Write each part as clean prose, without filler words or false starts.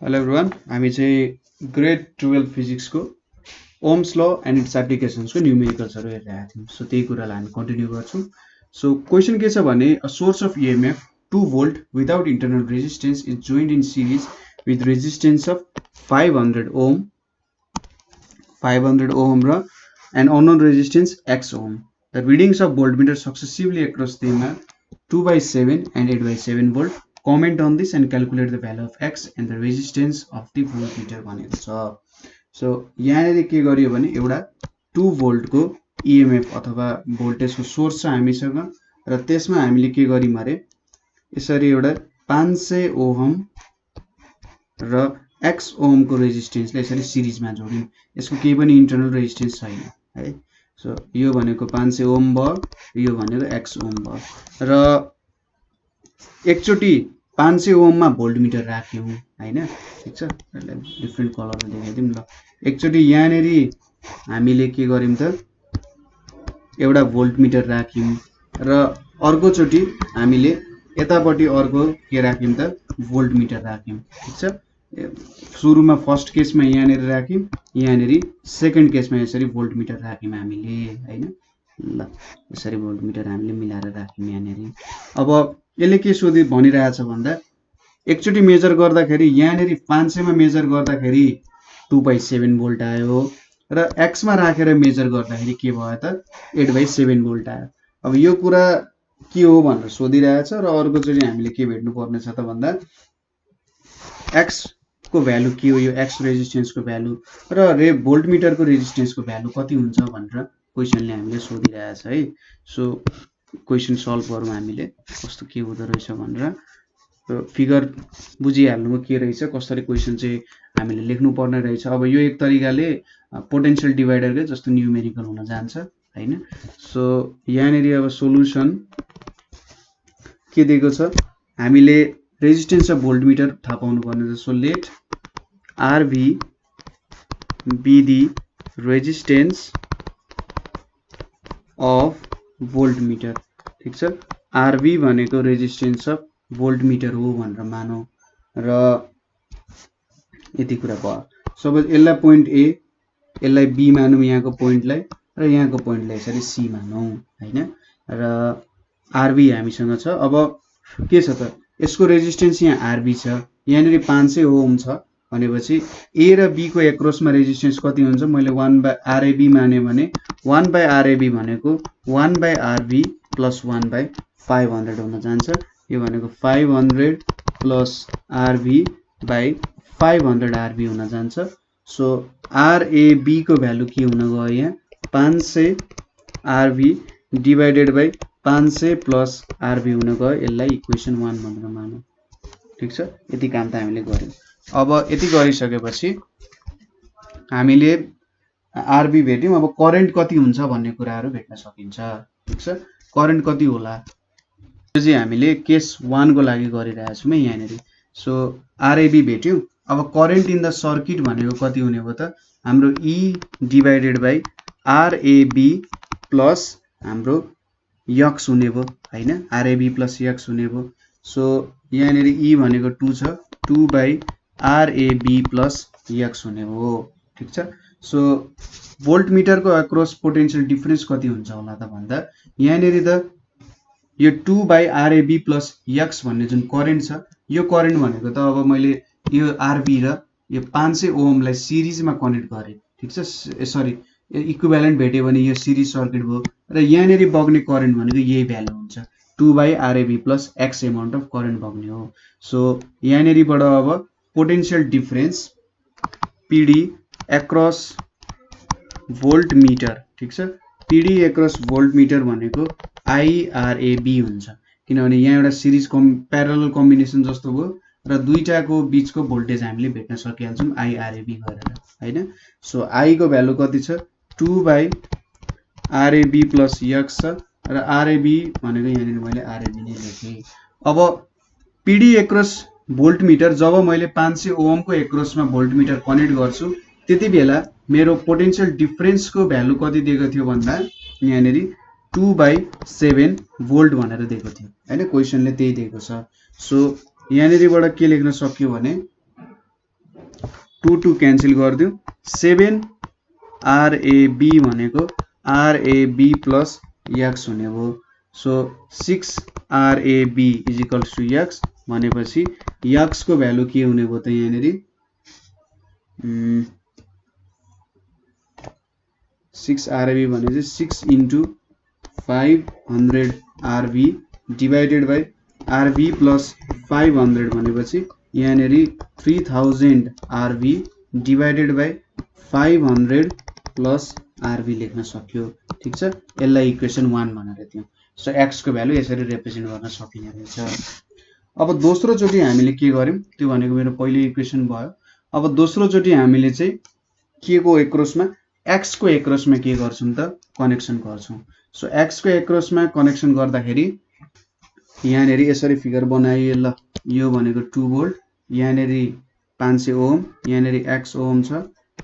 Hello everyone, हामी चाहिँ grade 12 फिजिक्सको ओम्स ल एन्ड इट्स एप्लिकेसन्सको न्युमेरिकल्सहरू हेरिरहेका थियौँ। सो त्यही कुरालाई हामी कन्टिन्यू गर्छौँ। सो क्वेसन के छ भने a source of EMF 2 volt without internal resistance is joined in series with resistance of 500 ohm र and unknown resistance x ohm. The readings of voltmeter successively across them are 2/7 and 8/7 volt. Comment on this and calculate the value of x and the resistance of the voltmeter भनेको छ। So यहाँनिर के गरियो भने एउटा 2 भोल्टको EMF अथवा भोल्टेजको source छ हामीसँग र त्यसमा हामीले के गर्यौं अरे यसरी एउटा 500 ओम र x ओमको रेजिस्टेन्सले यसरी सिरिजमा जोड्यौं। यसको केही पनि इन्टरनल रेजिस्टेन्स छैन है। सो यो भनेको 500 ओम भयो, यो भनेको x ओम भयो र एकचोटी 500 ओममा भोल्टमिटर राख्यौं हैन। ठीक छ, यसलाई डिफरेन्ट कलरमा देखाइदिउँ ल। एकचोटी यहाँनेरि हामीले के गर्यौं त एउटा भोल्टमिटर राख्यौं र अर्कोचोटी हामीले यतापट्टि अर्को के राख्यौं त भोल्टमिटर राख्यौं। ठीक छ, सुरुमा फर्स्ट केसमा यहाँनेरि राख्यौं, यहाँनेरि सेकेन्ड केसमा यसरी भोल्टमिटर राख्यौं हामीले हैन। ल यसरी भोल्टमिटर हामीले मिलाएर राख्यौं यहाँनेरि। अब यसले के सोधि भनिरहेछ भन्दा एकचोटी मेजर गर्दाखेरि यहाँनेरि 500 मा मेजर गर्दाखेरि 2/7 भोल्ट आयो र x मा राखेर मेजर गर्दाखेरि के भयो त 8/7 भोल्ट आयो। अब यो कुरा के हो भनेर सोधिरहेछ र अर्कोचोटी हामीले के भेट्नु पर्ने छ त भन्दा x को भ्यालु के हो, यो x रेजिस्टेन्सको भ्यालु र भोल्टमिटरको रेजिस्टेन्सको भ्यालु कति हुन्छ भनेर क्वेसनले हामीले सोधिरहेछ है। सो क्वेसन सल्भ गरौँ हामीले कस्तो के हुँदो रहेछ भनेर। फिगर बुझिहाल्नुमा के रहेछ, कसरी क्वेसन चाहिँ हामीले लेख्नु पर्ने रहेछ। अब यो एक तरिकाले पोटेन्शियल डिभाइडरकै जस्तो न्युमेरिकल हुन जान्छ हैन। सो यहाँनेरि अब सोलुसन के दिएको छ, हामीले रेजिस्टेन्स अफ भोल्टमिटर थाहा पाउनु पर्ने छ। So let RV be the resistance of voltmeter. ठीक छ, RV भनेको रेजिस्टेन्स अफ भोल्टमिटर हो भनेर मानौ र यति कुरा भयो। सपोज यसलाई पोइन्ट ए, यसलाई बी मानौँ यहाँको पोइन्टलाई र यहाँको पोइन्टलाई यसरी सी मानौँ हैन। र RV हामीसँग छ। अब के छ त यसको रेजिस्टेन्स यहाँ RV छ, यहाँनेरि 500 ओम छ भनेपछि ए र बी को एक्रसमा रेजिस्टेन्स कति हुन्छ, मैले 1/RAB माने भने 1/RAB भनेको 1/RV प्लस 1/500 हुन जान्छ। यो भनेको 500 प्लस RV बाई 500 RV हुन जान्छ। सो RAB को भ्यालु के हुन गयो यहाँ 500 RV divided by 500 plus RV हुन गयो। यसलाई इक्वेसन 1 भनेर मानौँ। ठीक छ, यति काम त हामीले गर्यौं। अब यति गरिसकेपछि हामीले RV भेट्यौं। अब करेन्ट कति हुन्छ भन्ने कुराहरू भेट्न सकिन्छ। ठीक छ, करेन्ट कति होला यो चाहिँ हामीले केस 1 को लागि गरिरहेछौँ है यहाँनेरि। So RAB भेट्यौं। अब करेन्ट इन द सर्किट भनेको कति हुने भयो त हाम्रो E divided by RAB plus हाम्रो x हुने भयो हैन, RAB प्लस x हुने भयो। सो यहाँनेरि E भनेको 2 छ, 2/RAB प्लस x हुने हो। ठीक छ, सो भोल्टमिटरको अक्रस पोटेन्शियल डिफरेन्स कति हुन्छ होला त भन्दा यहाँनेरि त यो 2/RAB प्लस x भन्ने जुन करेन्ट छ, यो करेन्ट भनेको त अब मैले यो RB र यो 500 ओमलाई सिरिजमा कनेक्ट गरे। ठीक छ, सरी इक्विभ्यालेन्ट भेट्यो भने यो सिरिज सर्किट भयो र यहाँनेरि बग्ने करेन्ट भनेको यही भ्यालु हुन्छ 2/RAB plus x amount of current बग्ने हो। सो यहाँनेरिबाट अब पोटेन्शियल डिफरेन्स PD एक्रस भोल्टमिटर। ठीक छ, PD एक्रस भोल्टमिटर भनेको IRAB हुन्छ, किनभने यहाँ एउटा सिरिज प्यारलल कम्बिनेसन जस्तो भयो र दुईटाको बीचको भोल्टेज हामीले भेट्न सकिहाल्छौँ IRAB गरेर हैन। सो I को भ्यालु कति छ 2/RAB प्लस x छ र RAB भनेको यहाँनिर मैले RAB नै लेखेँ। अब PD एक्रस भोल्टमिटर जब मैले 500 ओमको एक्रसमा भोल्टमिटर कनेक्ट गर्छु त्यति बेला मेरो पोटेन्शियल डिफरेन्सको भ्यालु कति दिएको थियो भन्दा यहाँनेरि 2/7 भोल्ट भनेर दिएको थियो हैन। क्वेसनले त्यही दिएको छ। सो यहाँनेरिबाट के लेख्न सक्यो भने 2 क्यान्सल गरिदिउँ 7 RAB भनेको RAB प्लस x हुने भयो so 6 RAB is equals to x भनेपछि x को भ्यालु के हुने भयो त यहाँनेरि 6 RAB भने चाहिँ 6 into 500 RB divided by RB plus 500 भनेपछि यहाँनेरि 3000 RB divided by 500 plus RB लेख्न सक्यो ठीक छ यसलाई इक्वेसन 1 भनेर दियौं सो x को भ्यालु यसरी रिप्रेजेन्ट गर्न सकिने रहेछ अब दोस्रो चोटी हामीले के गर्यौं त्यो भनेको मेरो पहिलो इक्वेसन भयो अब दोस्रो चोटी हामीले चाहिँ के को एक्रसमा x को एक्रसमा के गर्छौं त कनेक्सन गर्छौं सो x को एक्रसमा कनेक्सन गर्दाखेरि यहाँनेरि यसरी फिगर बनाइए ल यो भनेको 2 भोल्ट यहाँनेरि 500 ओम यहाँनेरि x ओम छ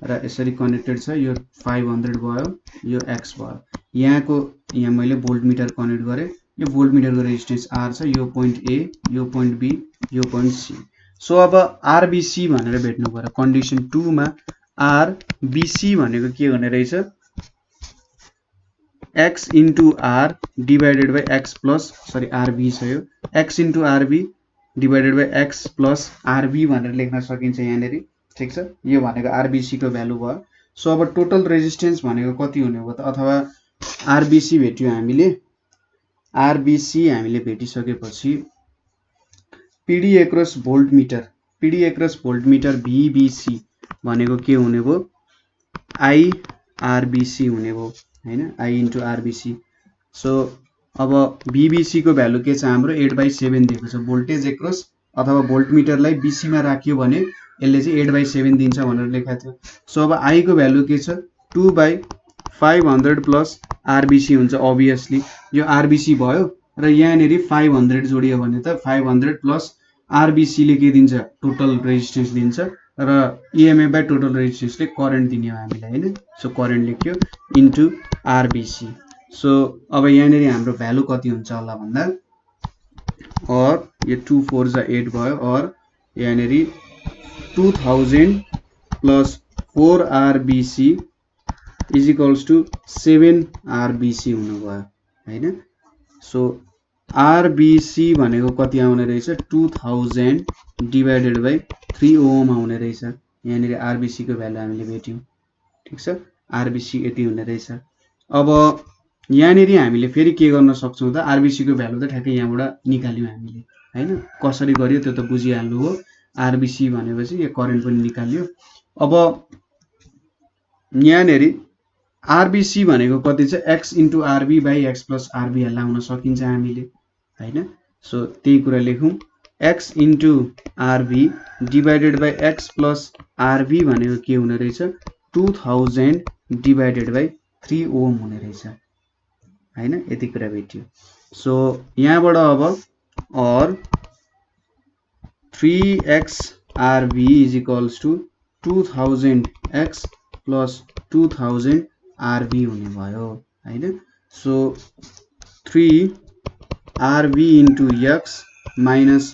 र यसरी कनेक्टेड छ यो 500 भयो यो x भयो यहाँ मैले भोल्टमिटर कनेक्ट गरे यो भोल्टमिटरको रेजिस्टेन्स R छ यो पोइन्ट A यो पोइन्ट B यो पोइन्ट C सो अब RBC भनेर भेट्नु पर्यो कन्डिसन 2 मा RBC भनेको के हुने रहेछ x into R divided by x plus sorry RB छ यो x into RB divided by x plus RB भनेर लेख्न सकिन्छ यहाँनेरि ठीक छ यो भनेको RBC को भ्यालु भयो सो अब टोटल रेजिस्टेन्स भनेको कति हुने भयो त अथवा RBC भेट्यो हामीले RBC हामीले भेटिसकेपछि PD across भोल्टमिटर VBC भनेको के हुने भयो IRBC हुने भयो हैन I into RBC सो अब VBC को भ्यालु के छ हाम्रो 8/7 दिएको छ भोल्टेज एक्रस अथवा भोल्टमिटरलाई BC मा राख्यो भने यसले चाहिँ 8/7 दिन्छ भनेर लेखा थियो सो अब I को भ्यालु के छ 2/500 प्लस RBC हुन्छ obviously यो RBC भयो र यहाँनेरि 500 जोडियो भने त 500 प्लस RBC ले के दिन्छ टोटल रेजिस्टेन्स दिन्छ र EMF बाइ टोटल रेजिस्टेन्स ले करेन्ट दिने हो हामीलाई हैन सो करेन्ट लेख्यो इन्टु RBC सो अब यहाँनेरि हाम्रो भ्यालु कति हुन्छ होला भन्दा और यो 2 4 जा 8 भयो और यहाँनेरि 2000 plus 4 RBC is equals to 7 RBC हुनु भयो हैन सो RBC भनेको कति आउने रहेछ 2000 डिवाइडेड बाइ 3 ओम आउने रहेछ यहाँनेरि RBC को भ्यालु हामीले भेट्यौं ठीक छ RBC यति हुने रहेछ अब यहाँनेरि हामीले फेरि के गर्न सक्छौं त RBC को भ्यालु त ठ्याक्कै यहाँबाट निकाल्यौं हामीले हैन कसरी गरियो त्यो त बुझिहाल्नु हो RBC भनेपछि यो करेन्ट पनि निकाल्यो अब यहाँनेरि RBC भनेको कति छ x into RB by x plus RB लाउन सकिन्छ हामीले हैन सो त्यही कुरा लेखौं x into RB divided by x plus RB भनेको के हुने रहेछ 2000 divided by 3 ओम हुने रहेछ हैन यति कुरा भेट्यो सो यहाँबाट अब और 3x RB is equals to 2000x plus 2000 RB हुने भयो हैन so 3 RB into x minus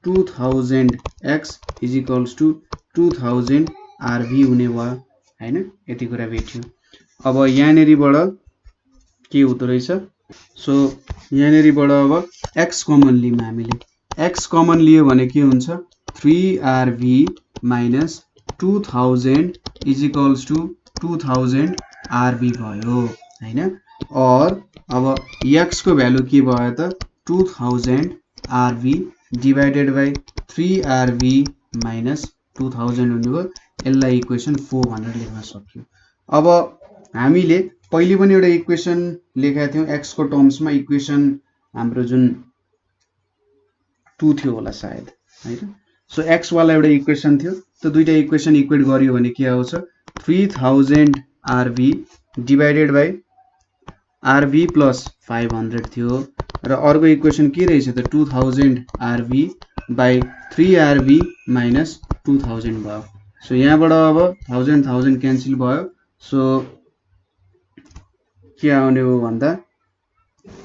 2000x is equals to 2000 RB हुने भयो हैन यति कुरा भेट्यो अब यहाँनेरिबाट के हुँदो रहेछ सो यहाँनेरिबाट अब x कमन लियौं हामीले x कमन लियो भने के हुन्छ 3RB minus 2000 is equals to 2000 RB भयो हैन और अब x को भ्यालु के भयो त 2000 RB divided by 3RB minus 2000 हुने भयो यसलाई इक्वेसन 4 भनेर लेख्न सक्यो अब हामीले पहिले पनि एउटा इक्वेसन लेखेका थियौ x को टर्म्समा इक्वेसन हाम्रो जुन 2 थियो होला सायद हैन सो x वाला एउटा इक्वेसन थियो त्यो दुईटा इक्वेसन इक्वेट गरियो भने के आउँछ 3000 RB divided by RB plus 500 थियो र अर्को इक्वेसन के रहेछ त 2000 RB बाइ 3RB माइनस 2000 भयो सो यहाँबाट अब 1000 क्यान्सल भयो सो के आउने हो भन्दा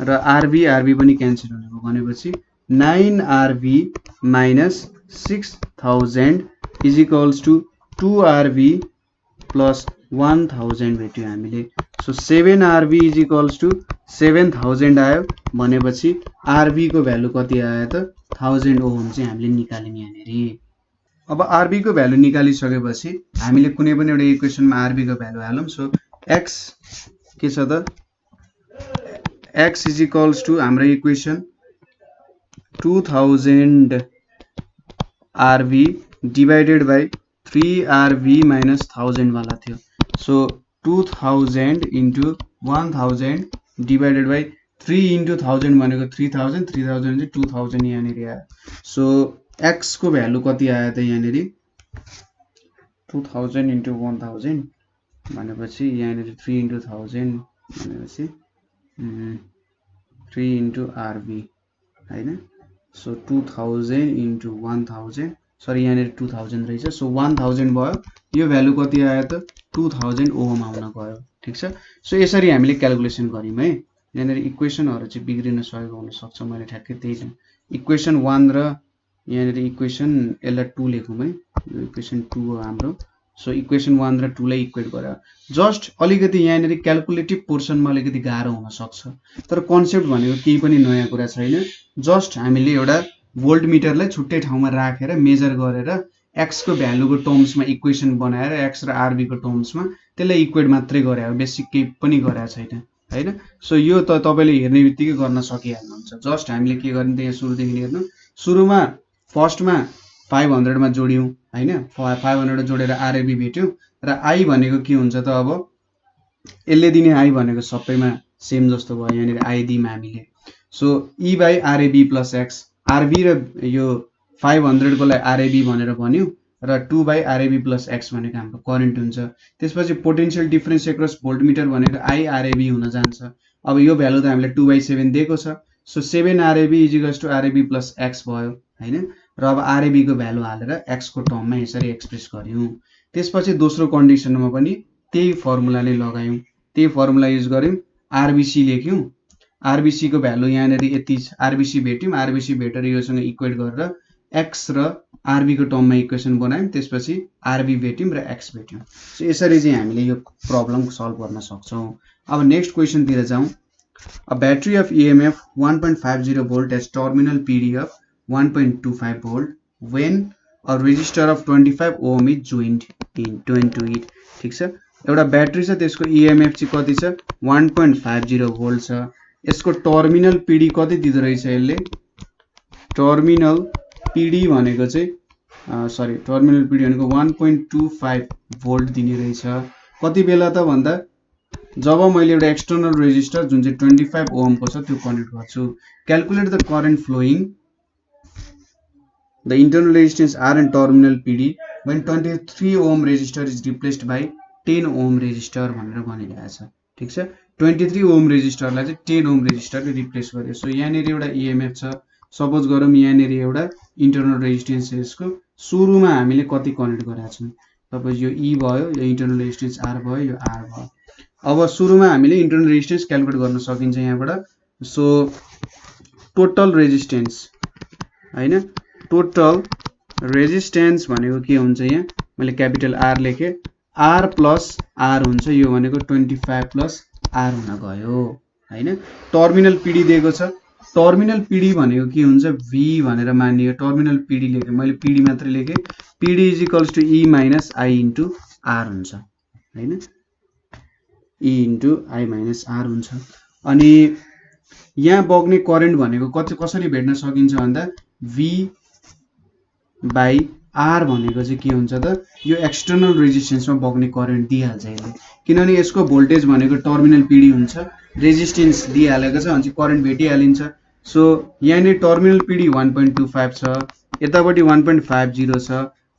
र RB पनि क्यान्सल हुने हो भनेपछि 9RB minus 6000 is equals to 2RV plus 1000 भेट्यो हामीले। So 7RV is equals to 7000 आयो भनेपछि RV को भ्यालु कति आयो त 1000 ओम चाहिँ हामीले निकाल्यौं यहाँनेरि। अब RV को भ्यालु निकालिसकेपछि हामीले कुनै पनि एउटा इक्वेसनमा RV को भ्यालु हालौं। सो x के छ त x इज इक्वल्स टु हाम्रो equation 2000 RV divided by 3RV minus 1000 वाला थियो। So 2000 into 1000 divided by 3 into 1000 भनेको 3000 3000 चाहिँ 2000 यहाँनेरि आयो। सो x को भ्यालु कति आयो त यहाँनेरि 2000 इन्टु 1000 भनेपछि यहाँनेरि 3 इन्टु 1000 भनेपछि 3 इन्टु RV हैन। सो 2000 इन्टु 1000 सरी यहाँनेरि 2000 रहेछ। सो 1000 भयो, यो भ्यालु कति आयो त 2000 ओम आउन गयो। ठीक छ। सो यसरी हामीले क्याल्कुलेसन गर्यौं है। यहाँनेरि इक्वेसनहरु चाहिँ बिग्रिन सकेको हुन सक्छ, मैले ठ्याक्कै त्यही इक्वेसन 1 र यहाँनेरि इक्वेसन यसलाई 2 लेखौं है। यो इक्वेसन 2 हो हाम्रो। सो इक्वेसन 1 र 2 लाई इक्वेट गरे जस्ट अलिकति यहाँनेरि क्याल्कुलेटिभ पोर्सनमा अलिकति गाह्रो हुन सक्छ, तर कन्सेप्ट भनेको केही पनि नयाँ कुरा छैन। जस्ट हामीले एउटा भोल्ट मिटरलाई छुट्टै ठाउँमा राखेर मेजर गरेर x को भ्यालुको टर्म्समा इक्वेसन बनाएर x र RV को टर्म्समा त्यसलाई इक्वेट मात्रै गरे हो, बेसिक केही पनि गरेको छैन हैन। सो यो त तपाईले हेर्ने बित्तिकै गर्न सकिहाल्नुहुन्छ। जस्ट हामीले के गर्ने त यहाँ सुरुदेखि हेर्नु, सुरुमा फर्स्टमा 500 मा जोड्यौं हैन, 500 जोडेर RAB भेट्यौं र I भनेको के हुन्छ त अब यसले दिने I भनेको सबैमा सेम जस्तो भयो, यहाँनेरि I दिम हामीले। So E by RAB plus x, RB र यो 500 को लागि RAB भनेर भन्यौ र 2 बाइ RAB प्लस x भनेको हाम्रो करेन्ट हुन्छ। त्यसपछि पोटेन्शियल डिफरेन्स एक्रस भोल्टमिटर भनेको I RAB हुन जान्छ। अब यो भ्यालु त हामीले 2/7 दिएको छ। So 7 RAB is equals to RAB plus x भयो हैन। र अब RAB को भ्यालु हालेर x को टर्ममा यसरी एक्सप्रेस गर्यौं। त्यसपछि दोस्रो कन्डिसनमा पनि त्यही फर्मुलाले लगायौं, त्यही फर्मुला युज गर्यौं, RBC लेख्यौं। RBC को भ्यालु यहाँनेरि यति RBC भेट्यौं, RBC भेटेर योसँग इक्वेट गरेर x र RB को टर्ममा इक्वेसन बनायौं, त्यसपछि RB भेट्यौं र x भेट्यौं। सो यसरी चाहिँ हामीले यो प्रब्लम सल्भ गर्न सक्छौं। अब नेक्स्ट क्वेशन तिर जाउँ। A battery of EMF 1.50 volt has terminal PD of 1.25 volt when a resistor of 25 ohm is joined to it। ठीक छ। एउटा ब्याट्री छ, त्यसको EMF चाहिँ कति छ 1.50 volt छ। यसको टर्मिनल PD कति दिदो रहेछ यसले, टर्मिनल PD भनेको चाहिँ सरी टर्मिनल PD भनेको 1.25 volt दिने रहेछ। कति बेला त भन्दा जब मैले एउटा एक्सटर्नल रेजिस्टर जुन चाहिँ 25 ओम को छ त्यो कनेक्ट गर्छु। Calculate the current flowing the internal resistance R and terminal PD when 23 ohm resistor is replaced by 10 ohm resistor भनेर भनिरहेको छ। ठीक छ। 23 ओम रेजिस्टरलाई चाहिँ 10 ओम रेजिस्टरले रिप्लेस गर्यो। सो यहाँनेरि एउटा EMF छ, सपोज गरौँ यहाँनेरि एउटा इंटरनल रेजिस्टेंस यसको सुरुमा हामीले कति कनेक्ट गरेका छौं, सपोज यो E भयो, यो इंटरनल रेजिस्टेंस R भयो, यो R भयो। अब सुरुमा हामीले इंटरनल रेजिस्टेंस क्याल्कुलेट गर्न सकिन्छ यहाँबाट। सो टोटल रेजिस्टेंस हैन, टोटल रेजिस्टेंस भनेको के हुन्छ, यहाँ मैले क्यापिटल R लेखे, R प्लस R हुन्छ, यो भनेको 25 प्लस R हुन गयो हैन। टर्मिनल PD दिएको छ, टर्मिनल PD भनेको के हुन्छ V भनेर मानियो, टर्मिनल PD लेखे मैले PD मात्र लेखे, PD is equals to E minus I into R हुन्छ हैन, E into I minus R हुन्छ। अनि यहाँ बग्ने करेन्ट भनेको कसरी भेट्न सकिन्छ भन्दा V बाइ R भनेको चाहिँ के हुन्छ त, यो एक्सटर्नल रेजिस्टेन्समा बग्ने करेन्ट दिइहाल्छ यसले, किनभने यसको भोल्टेज भनेको टर्मिनल PD हुन्छ, रेजिस्टेन्स दिइहालेको छ भने करेन्ट भेटिहालिन्छ। सो यहाँ टर्मिनल PD 1.25 छ, यतापट्टि 1.50 छ,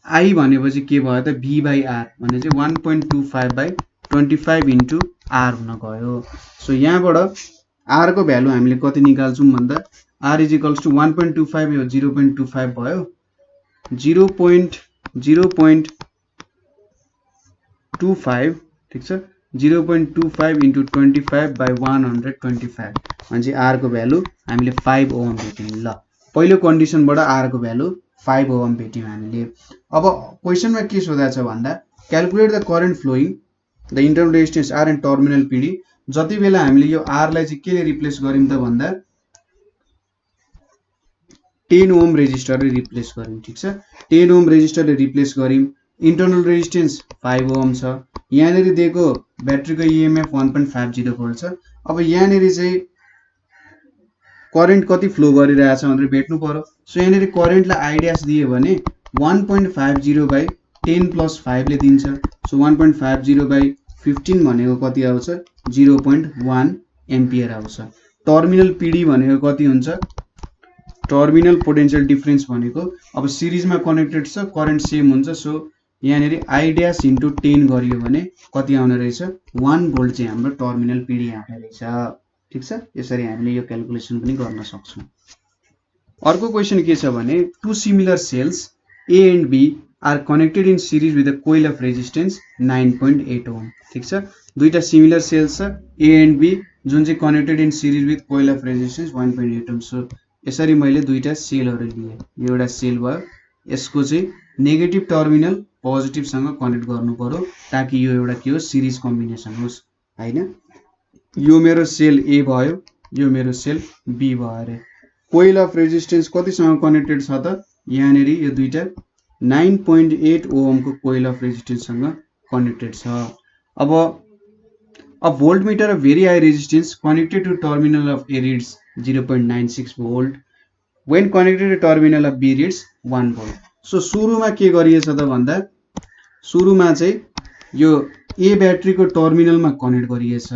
I भनेपछि के भयो त V बाइ R भने चाहिँ 1.25 बाइ 25 इन्टु R हुन गयो। सो यहाँबाट R को भ्यालु हामीले कति निकाल्छौं भन्दा R इज इक्वल्स टु 1.25 यो 0.25 भयो, 0.25 ठीक छ, 0.25 इन्टु 25 बाइ 125 भने चाहिँ R को भ्यालु हामीले 5 ओम भेट्यौं। ल पहिलो कन्डिसनबाट R को भ्यालु 5 ओम भेट्यौँ हामीले। अब क्वेसनमा के सोधेको छ भन्दा calculate the current flowing the internal resistance R and terminal PD. जति बेला हामीले यो आर लाई चाहिँ केले रिप्लेस गर्यौँ त भन्दा 10 ओम रेजिस्टरले रिप्लेस गर्यौँ। ठीक छ, 10 ओम रेजिस्टरले रिप्लेस गर्यौँ। इन्टरनल रेजिस्टेन्स 5 ओम छ। यहाँनिर दिएको ब्याट्रीको इएमएफ 1.50 भोल्ट छ। अब यहाँनिर चाहिँ करेन्ट कति फ्लो गरिरहेछ भनेर भेट्नु पर्यो। सो यहाँनिर करेन्टलाई आइडियास दियो भने 1.50 बाई 10 प्लस 5 ले दिन्छ। सो 1.50 बाई 15 भनेको कति आउँछ 0.1 एम्पियर आउँछ। टर्मिनल पिडी भनेको कति हुन्छ, टर्मिनल पोटेन्शियल डिफरेन्स भनेको अब सिरिजमा कनेक्टेड छ, करेन्ट सेम हुन्छ। सो यहाँनिर आइडियास इन्टु 10 गरियो भने कति आउने रहेछ 1 भोल्ट चाहिँ हाम्रो टर्मिनल पिडी आउने रहेछ। ठीक छ, यसरी हामीले यो क्याल्कुलेसन पनि गर्न सक्छौँ। अर्को क्वेसन के छ भने two similar cells A and B are connected in series with a coil of resistance 9.8 ohm. ठीक छ, दुईटा सिमिलर सेल्स छ ए एन्ड बी जुन चाहिँ connected in series with coil of resistance 1.8 ohm. So यसरी मैले दुईटा सेलहरू लिए, यो एउटा सेल भयो, यसको चाहिँ नेगेटिभ टर्मिनल पोजिटिभसँग कनेक्ट गर्नु पर्यो ताकि यो एउटा के हो सिरिज कम्बिनेसन होस् हैन। यो मेरो सेल ए भयो, यो मेरो सेल बी भयो अरे। कोइल अफ रेजिस्टेन्स कतिसँग कनेक्टेड छ त यहाँनिर यो दुईटा 9.8 ओमको कोइल अफ रेजिस्टेन्ससँग कनेक्टेड छ। अब a voltmeter of very high resistance connected to terminal of A reads 0.96 volt when connected to terminal of B reads 1 volt. So सुरुमा के गरिएछ त भन्दा सुरुमा चाहिँ यो ए ब्याट्रीको टर्मिनलमा कनेक्ट गरिएछ।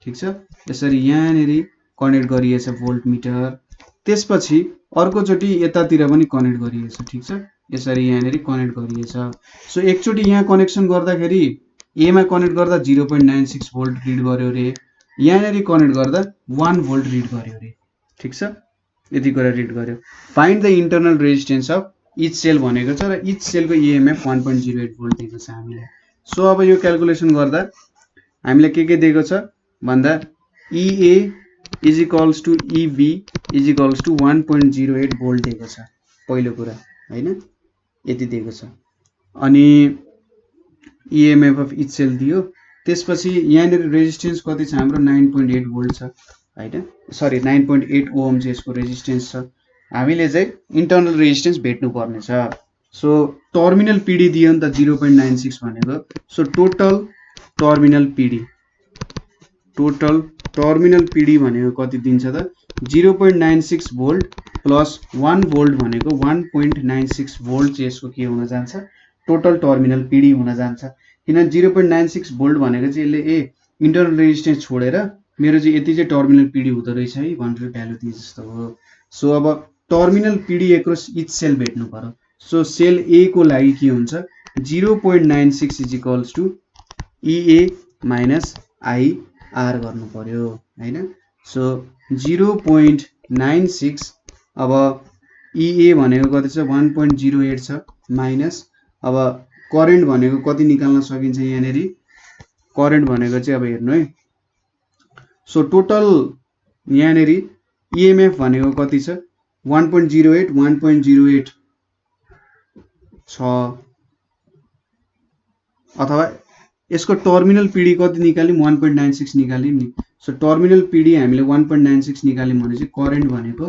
ठीक छ, यसरी यहाँनिर कनेक्ट गरिएछ भोल्टमिटर। त्यसपछि अर्कोचोटि यतातिर पनि कनेक्ट गरिएछ। ठीक छ, यसरी यहाँनिर कनेक्ट गरिएछ। सो एकचोटि यहाँ कनेक्सन गर्दाखेरि एमा कनेक्ट गर्दा 0.96 भोल्ट रिड गर्यो रे, यहाँनिर कनेक्ट गर्दा 1 भोल्ट रिड गर्यो रे। ठीक छ, यति कुरा रिड गर्यो। Find the internal resistance of each sale भनेको छ र इच सेलको इएमएफ 1.08 भोल्ट दिएको छ हामीले। सो अब यो क्याल्कुलेसन गर्दा हामीलाई के दिएको छ भन्दा EA is equals to EB is equals to 1.08 volt दिएको छ पहिलो कुरा हैन, यति दिएको छ। अनि इएमएफ अफ इच सेल दियो। त्यसपछि यहाँनिर रेजिस्टेन्स कति छ हाम्रो 9.8 भोल्ट छ हैन, सरी 9.8 ओम चाहिँ यसको रेजिस्टेन्स छ। हामीले चाहिँ इन्टरनल रेजिस्टेन्स भेट्नु पर्ने छ। सो टर्मिनल पिडी दियो नि त 0.96 भनेको। सो टोटल टर्मिनल पिडी भनेको कति दिन्छ त 0.96 भोल्ट प्लस 1 भोल्ट भनेको 1.96 भोल्ट चाहिँ यसको के हुन जान्छ टोटल टर्मिनल पिडी हुन जान्छ। किन 0.96 भोल्ट भनेको चाहिँ यसले इन्टरनल रेजिस्टेन्स छोडेर मेरो चाहिँ यति चाहिँ टर्मिनल पिडी हुँदो रहेछ है भनेर भ्यालु दिए जस्तो हो। सो अब टर्मिनल पिडी एक्रस इच सेल भेट्नु पर्यो। सो सेल ए को लागि के हुन्छ 0.96 is equals to EA minus IR गर्नु पर्यो हैन। सो 0.96 अब EA भनेको कति छ 1.08 छ माइनस अब करेन्ट भनेको कति निकाल्न सकिन्छ यहाँनिर करेन्ट भनेको चाहिँ अब हेर्नु है। सो टोटल यहाँनिर EMF भनेको कति छ 1.08 छ अथवा यसको टर्मिनल पिडी कति निकाल्यौं 1.96 निकाल्यौं नि। सो टर्मिनल पिडी हामीले 1.96 निकाल्यौं भने चाहिँ करेन्ट भनेको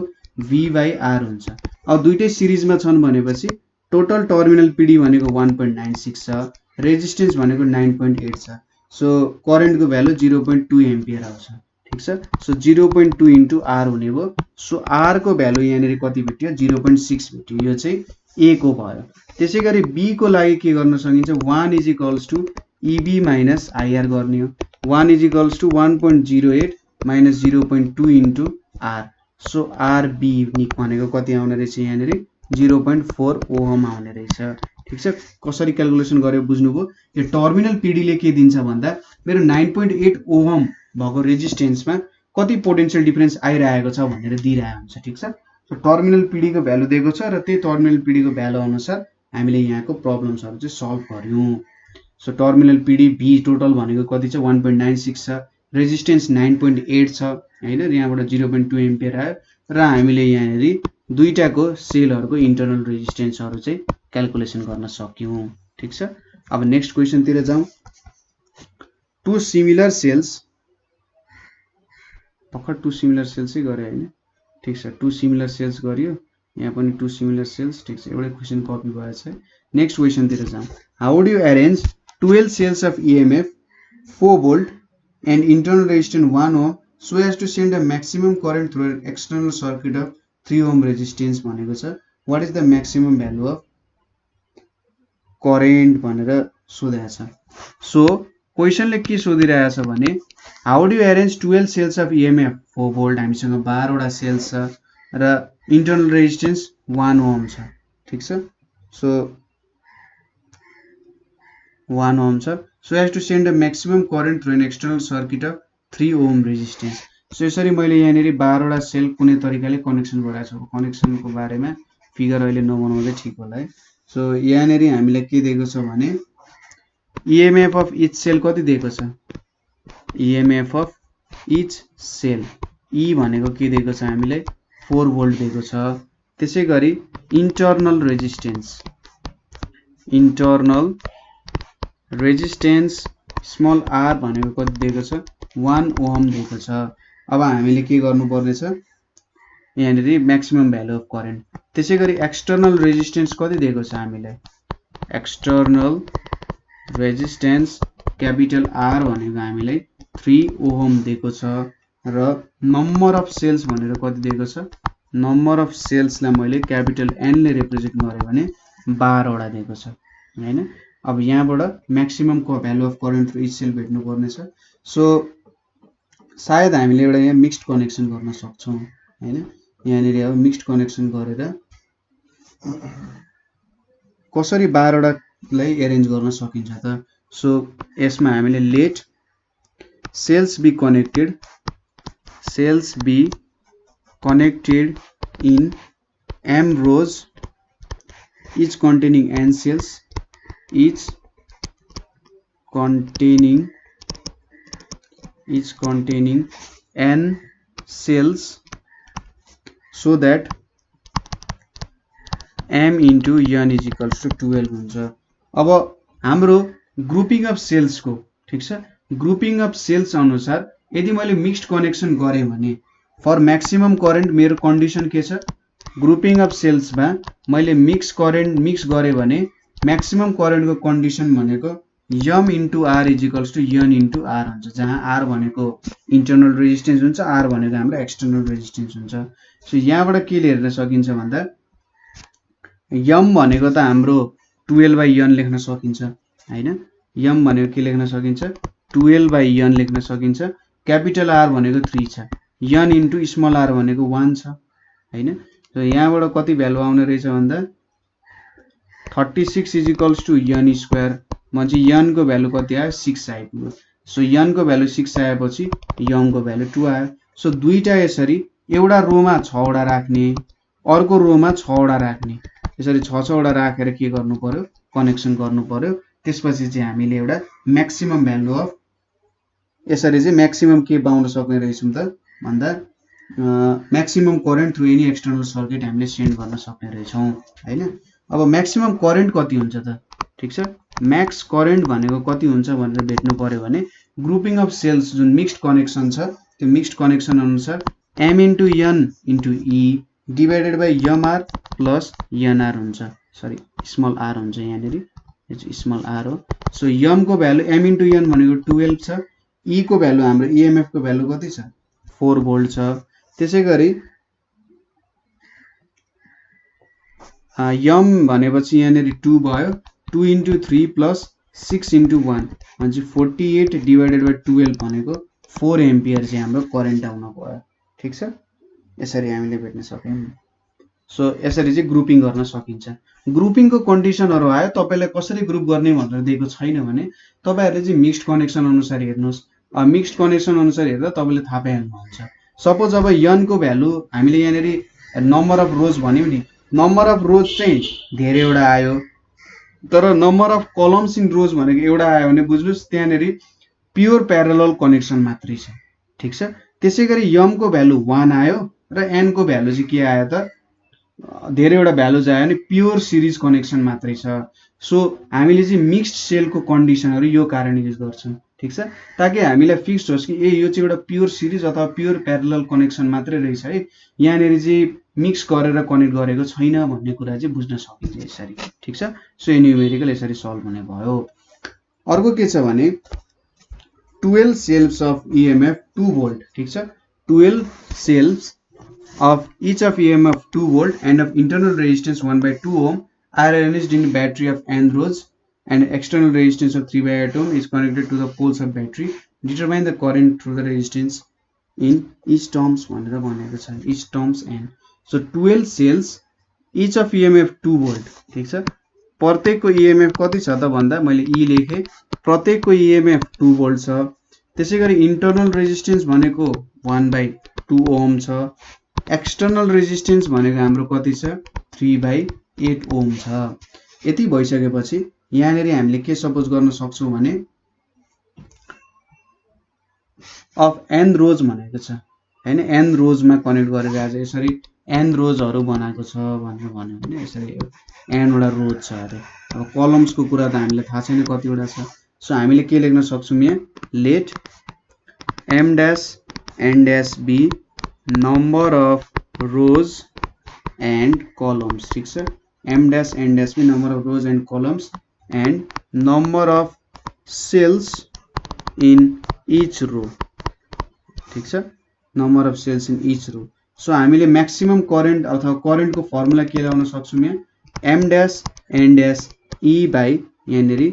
V/R हुन्छ। अब दुईटै सिरिजमा छन् भनेपछि टोटल टर्मिनल पिडी भनेको 1.96 छ, रेजिस्टेन्स भनेको 9.8 छ। सो करेन्टको भ्यालु 0.2 एम्पियर आउँछ। ठीक छ, सो 0.2 इन्टु R हुने भयो। सो R को भ्यालु यहाँनिर कति भेट्यो 0.6 भेट्यो, यो चाहिँ A को भयो। त्यसैगरी B को लागि के गर्न सकिन्छ 1 is equals to EB minus IR गर्ने हो। 1 is equals to 1.08 minus 0.2 into R। So RB भनेको कति आउने रहेछ यहाँनिर 0.4 ओहम आउने रहेछ। ठीक छ, कसरी क्याल्कुलेसन गर्यो बुझ्नुभयो। यो टर्मिनल पिडीले के दिन्छ भन्दा मेरो 9.8 ओहम भएको रेजिस्टेन्समा कति पोटेन्शियल डिफरेन्स आइरहेको छ भनेर दिइरहेको हुन्छ। ठीक छ, सो टर्मिनल पिडीको भ्यालु दिएको छ र त्यही टर्मिनल पिडीको भ्यालु अनुसार हामीले यहाँको प्रब्लम्सहरु चाहिँ सल्भ गर्यौं। सो टर्मिनल पिडी भी टोटल भनेको कति छ 1.96 छ, रेजिस्टेन्स 9.8 छ हैन, यहाँबाट 0.2 एम्पियर आयो र हामीले यहाँनिर दुईटाको सेलहरुको इन्टरनल रेजिस्टेन्सहरु चाहिँ क्याल्कुलेसन गर्न सक्यौं। ठीक छ। अब नेक्स्ट क्वेशन तिर जाउँ। टु सिमिलर सेल्स, भर्खर टु सिमिलर सेल्स चाहिँ गरे हैन। ठीक छ, टु सिमिलर सेल्स गरियो, यहाँ पनि टु सिमिलर सेल्स। ठीक छ, एउटै क्वेशन कपी भएछ। नेक्स्ट क्वेशन तिर जाउँ। How would you arrange 12 cells of EMF 4 volt and internal resistance 1 ohm so as to send a maximum current through an external circuit of 3 ohm resistance भनेको छ। what is the maximum value of current भनेर सोधेको छ। So क्वेशनले के सोधिरहेछ भने how do you arrange 12 cells of EMF 4 volt, हामीसँग 12 वटा sales छ र internal resistance 1 ohm छ। ठीक छ, सो 1 ohm छ। so as to send a maximum current through an external circuit of 3 ohm resistance। So यसरी मैले यहाँनेरि 12 वटा सेल कुनै तरिकाले कनेक्सन गराएको छु। कनेक्सनको बारेमा फिगर अहिले नबनाउँदै ठीक होला है। सो यहाँनेरि हामीले के दिएको छ भने EMF अफ इच सेल कति दिएको छ, EMF of each sale E भनेको के दिएको छ हामीलाई 4 भोल्ट दिएको छ। त्यसैगरी इन्टरनल रेजिस्टेन्स स्मल r भनेको कति दिएको छ 1 ओम दिएको छ। अब हामीले के गर्नुपर्ने छ, यहाँनेरि म्याक्सिमम भ्यालु अफ करेन्ट। त्यसैगरी एक्सटर्नल रेजिस्टेन्स कति दिएको छ हामीलाई, एक्सटर्नल रेजिस्टेन्स क्यापिटल R भनेको हामीलाई 3 ओम दिएको छ र नम्बर अफ सेल्स भनेर कति दिएको छ, नम्बर अफ सेल्सलाई मैले क्यापिटल N ले रिप्रेजेन्ट गरे भने 12 वटा दिएको छ हैन। अब यहाँबाट म्याक्सिमम को value of current through each sale भेट्नु पर्ने छ। सो सायद हामीले एउटा यहाँ मिक्स्ड कनेक्सन गर्न सक्छौं हैन। यहाँनेरि अब मिक्स्ड कनेक्सन गरेर कसरी 12 वटालाई एरेन्ज गर्न सकिन्छ त। सो यसमा हामीले let cells be connected in M rows each containing N cells, each containing N cells so that M into N is equals to 12 हुन्छ। अब हाम्रो ग्रुपिङ अफ सेल्स को, ठीक छ, ग्रुपिङ अफ सेल्स अनुसार यदि मैले मिक्स्ड कनेक्सन गरे भने फर म्याक्सिमम करेन्ट मेरो कन्डिसन के छ, ग्रुपिङ अफ सेल्स मा मैले मिक्स गरे भने म्याक्सिमम करेन्ट को कन्डिसन भनेको M into R is equals to N into R हुन्छ, जहाँ R भनेको इन्टरनल रेजिस्टेन्स हुन्छ, R भनेको हाम्रो एक्सटर्नल रेजिस्टेन्स हुन्छ। सो यहाँबाट के हेर्न सकिन्छ भन्दा M भनेको त हाम्रो 12/N लेख्न सकिन्छ हैन। M भनेको के लेख्न सकिन्छ 12/N लेख्न सकिन्छ। क्यापिटल R भनेको 3 छ, N into स्मल r भनेको 1 छ हैन। सो यहाँबाट कति भ्यालु आउने रहेछ भन्दा 36 is equals to N square म्हणजे N को भ्यालु कति आयो 6 आइपुग्यो। सो N को भ्यालु 6 आएपछि M को भ्यालु 2 आयो। सो दुईटा यसरी एउटा रोमा 6 वटा राख्ने, अर्को रोमा 6 वटा राख्ने, यसरी 6 वटा राखेर के गर्नु पर्यो, कनेक्सन गर्नु पर्यो। त्यसपछि चाहिँ हामीले एउटा म्याक्सिमम भ्यालु अफ, यसरी चाहिँ म्याक्सिमम के पाउन सक्ने रहेछौं त भन्दा maximum current through any external circuit हामीले सेन्ड गर्न सक्ने रहेछौं हैन। अब म्याक्सिमम करेन्ट कति हुन्छ त, ठीक छ, म्याक्स करेन्ट भनेको कति हुन्छ भनेर भेट्नु पर्यो भने ग्रुपिङ अफ सेल्स जुन मिक्स्ड कनेक्सन छ त्यो मिक्स्ड कनेक्सन अनुसार M into N into E divided by MR plus NR हुन्छ, सरी स्मल r हुन्छ यहाँनेरि, यो चाहिँ स्मल r हो। सो M को भ्यालु M into N भनेको 12 छ, E को भ्यालु हाम्रो EMF को भ्यालु कति छ 4 भोल्ट छ। त्यसैगरी M भनेपछि यहाँनेरि 2 भयो, 2 into 3 प्लस 6 into 1 म्हणजे 48 डिवाइडेड बाइ 12 भनेको 4 एम्पियर चाहिँ हाम्रो करेन्ट आउन गयो। ठीक छ, यसरी हामीले भेट्न सक्यौं। सो यसरी चाहिँ ग्रुपिङ गर्न सकिन्छ। ग्रुपिङ को कन्डिसनहरु आयो, तपाईलाई कसरी ग्रुप गर्ने भनेर दिएको छैन भने तपाईहरुले चाहिँ मिक्स्ड कनेक्सन अनुसार हेर्नुस्। मिक्स्ड कनेक्सन अनुसार हेर्दा तपाईले थाहा पाइहाल्नुहुन्छ। सपोज अब N को भ्यालु हामीले यहाँनेरि नम्बर अफ रोज भन्यौ नि, नम्बर अफ रोज चाहिँ धेरैवटा आयो, तर नम्बर अफ कलम्स इन रोज भनेको एउटा आयो भने बुझ्नुस् त्यहाँनेरि प्योर प्यारलल कनेक्सन मात्रै छ। ठीक छ, त्यसैगरी M को भ्यालु 1 आयो र N को भ्यालु चाहिँ के आयो त धेरैवटा भ्यालुज आयो भने प्योर सिरिज कनेक्सन मात्रै छ। सो हामीले चाहिँ मिक्स्ड सेलको कन्डिसनहरू यो कारण युज गर्छौँ, ठिक छ, ताकि हामीलाई फिक्स्ड होस् कि यो चाहिँ एउटा प्योर सिरिज अथवा प्योर प्यारलल कनेक्सन मात्रै रहेछ है, यहाँनिर चाहिँ मिक्स गरेर कनेक्ट गरेको छैन भन्ने कुरा चाहिँ बुझ्न सकिन्छ यसरी, ठिक छ। सो यो न्युमेरिकल यसरी सल्भ हुने भयो। अर्को के छ भने 12 सेल्स अफ EMF 2 volt, ठिक छ, 12 sales of each of EMF 2 volt and of internal resistance 1/2 ohm are arranged in battery of N rows and external resistance of 3/8 ohm is connected to the poles of battery. Determine the current through the resistance in each terms भनेर भनेको छ, each terms n. So 12 cells each of EMF 2 volt, ठीक छ, प्रत्येकको EMF कति छ त भन्दा मैले E लेखे, प्रत्येकको EMF 2 volt छ। त्यसैगरी इन्टरनल रेजिस्टेन्स भनेको 1/2 ohm छ, एक्सटर्नल रेजिस्टेन्स भनेको हाम्रो कति छ 3/8 ओम छ। यति भइसकेपछि यहाँनिर हामीले के सपोज गर्न सक्छौं भने अफ एन रोज भनेको छ हैन, एन रोजमा कनेक्ट गरेर आज यसरी एन रोजहरु बनाएको छ भनेर भन्यो भने यसरी एन वटा रोज छ अरे। अब कलम्सको कुरा त हामीलाई थाहा छैन कतिवटा छ। सो हामीले के लेख्न सक्छौं यहाँ, late m dash n dash be number of rows and columns, ठीक छ, m dash n dash be number of rows and columns and number of cells in each row, ठीक छ, number of cells in each row. So हामीले maximum current अथवा करेन्टको formula के लगाउन सक्छौं यहाँ, m dash n dash e by यहाँनेरि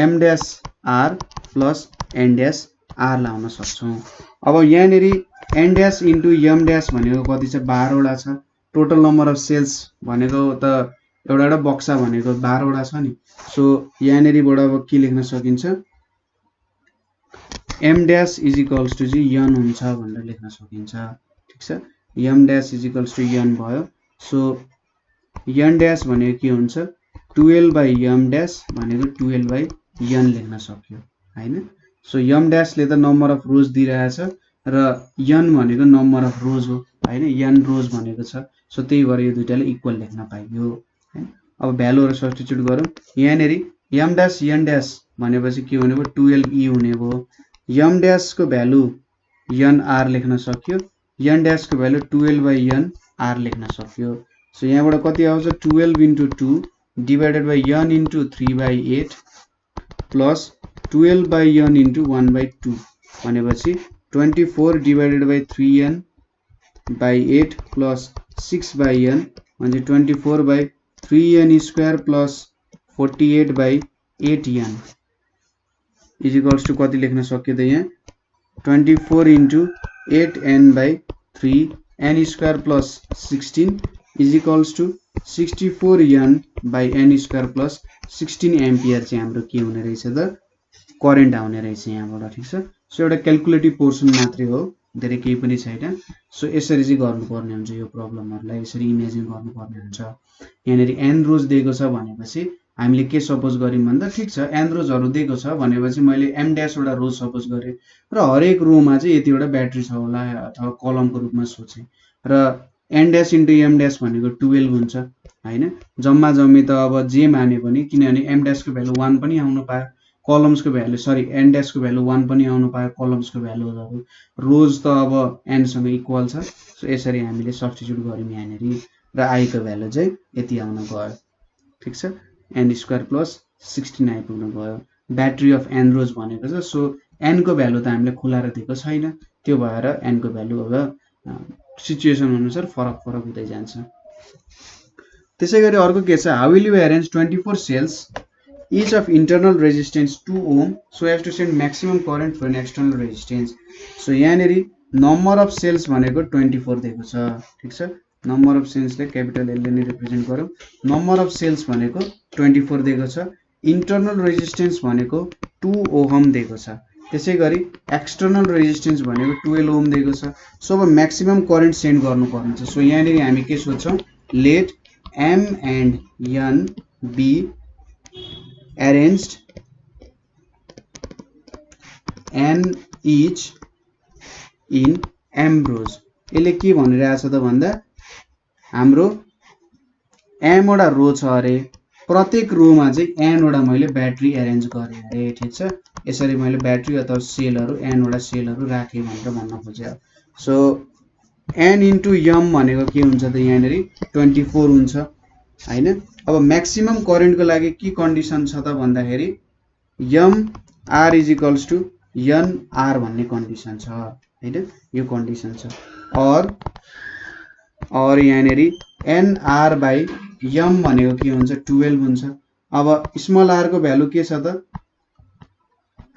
m dash r plus n dash r लगाउन सक्छौं। अब यहाँनेरि n dash into m dash भनेको कति छ 12 वटा छ। टोटल नम्बर अफ सेल्स भनेको त एउटा एउटा बक्सा भनेको 12 वटा छ नि। सो यहाँनेरिबाट अब के लेख्न सकिन्छ, m dash is equals to n हुन्छ भनेर लेख्न सकिन्छ, ठीक छ, m dash is equals to n भयो। सो n dash भनेको के हुन्छ 12 by m dash भनेको 12 by n लेख्न सक्यो हैन। सो m dash ले त नम्बर अफ रोज दिइरहेछ र n भनेको नम्बर अफ रोज हो हैन, n रोज भनेको छ। सो त्यही भएर यो दुईटाले इक्वल लेख्न पाइयो हैन। अब भ्यालुहरु सब्स्टिट्युट गरौँ, यहाँनेरि m dash n dash भनेपछि के हुने भयो 12e हुने भयो। m dash को भ्यालु n r लेख्न सक्यो, n dash को भ्यालु 12 by n r लेख्न सक्यो। सो यहाँबाट कति आउँछ 12 into 2 divided by n into 3/8 plus 12 by n into 1/2 भनेपछि 24 divided by 3n by 8 plus 6 by n भने 24 by 3n square plus 48 by 8n is equals to कति लेख्न सक्यो त यहाँ 24 into 8n by 3 n square plus 16 is equals to 64n by n square plus 16 ampere चाहिँ हाम्रो के हुने रहेछ त करेन्ट आउने रहेछ यहाँबाट, ठीक छ। सो एउटा क्याल्कुलेटिभ पोर्सन मात्रै हो, धेरै केही पनि छैन। सो यसरी चाहिँ गर्नुपर्ने हुन्छ यो प्रब्लमहरुलाई, यसरी इमेजिन गर्नुपर्ने हुन्छ। यहाँनेरि एन रोज दिएको छ भनेपछि हामीले के सपोज गर्यौं भन्दा ठिक छ एन रोजहरु दिएको छ भनेपछि मैले m ड्याश वटा रोज सपोज गरे र हरेक रोमा चाहिँ यतिवटा ब्याट्री छ होला अथवा कलमको रूपमा सोचे र n dash into m dash भनेको 12 हुन्छ हैन। जम्मा जम्मी त अब जे माने पनि, किनभने m ड्याश को भ्यालु 1 पनि आउन पायो, कलम्स को भ्यालु सरी n ड्याश को भ्यालु 1 पनि आउन पायो, कलम्स को भ्यालुहरु रोज त अब n सँग इक्वल छ। सो यसरी हामीले सब्स्टिट्युट गर्यौं यहाँनेरि र i को भ्यालु चाहिँ यति आउन गयो, ठीक छ, n स्क्वायर प्लस 16 आइपुग्न गयो। ब्याट्री अफ n रोज भनेको छ। सो n को भ्यालु त हामीले खुलाएर दिएको छैन, त्यो भएर n को भ्यालु अब सिचुएसन अनुसार फरक फरक हुँदै जान्छ। त्यसैगरी अर्को के छ, how will you arrange 24 cells each of internal resistance 2 ohm so as to send maximum current for an external resistance। So यहाँनेरि नम्बर अफ सेल्स भनेको 24 दिएको छ, ठीक छ, नम्बर अफ सेल्स ले क्यापिटल एल ले नै रिप्रेजेन्ट गरौँ। नम्बर अफ सेल्स भनेको 24 दिएको छ, इन्टरनल रेजिस्टेन्स भनेको 2 ओहम दिएको छ, त्यसैगरी एक्सटर्नल रेजिस्टेन्स भनेको 12 ओम दिएको छ। सो अब म्याक्सिमम करेन्ट सेन्ड गर्नु पर्ने छ। सो यहाँनेरि हामी के सोच्छौं, late m and n be arranged n each in m rows। यसले के भनिरहेछ त भन्दा हाम्रो m वटा रो छ अरे, प्रत्येक रोमा चाहिँ n वटा मैले ब्याट्री एरेन्ज गरे अरे, ठीक छ। यसरी मैले ब्याट्री अथवा सेलहरु n वटा सेलहरु राखे भनेर भन्न खोजे। सो n इन्टु m भनेको के हुन्छ त यहाँनेरि 24 हुन्छ हैन। अब म्याक्सिमम करेन्टको लागि के कन्डिसन छ त भन्दाखेरि m r is equals to n r भन्ने कन्डिसन छ हैन, यो कन्डिसन छ। और यहाँनेरि n r बाइ m भनेको के हुन्छ 12 हुन्छ। अब स्मल r को भ्यालु के छ त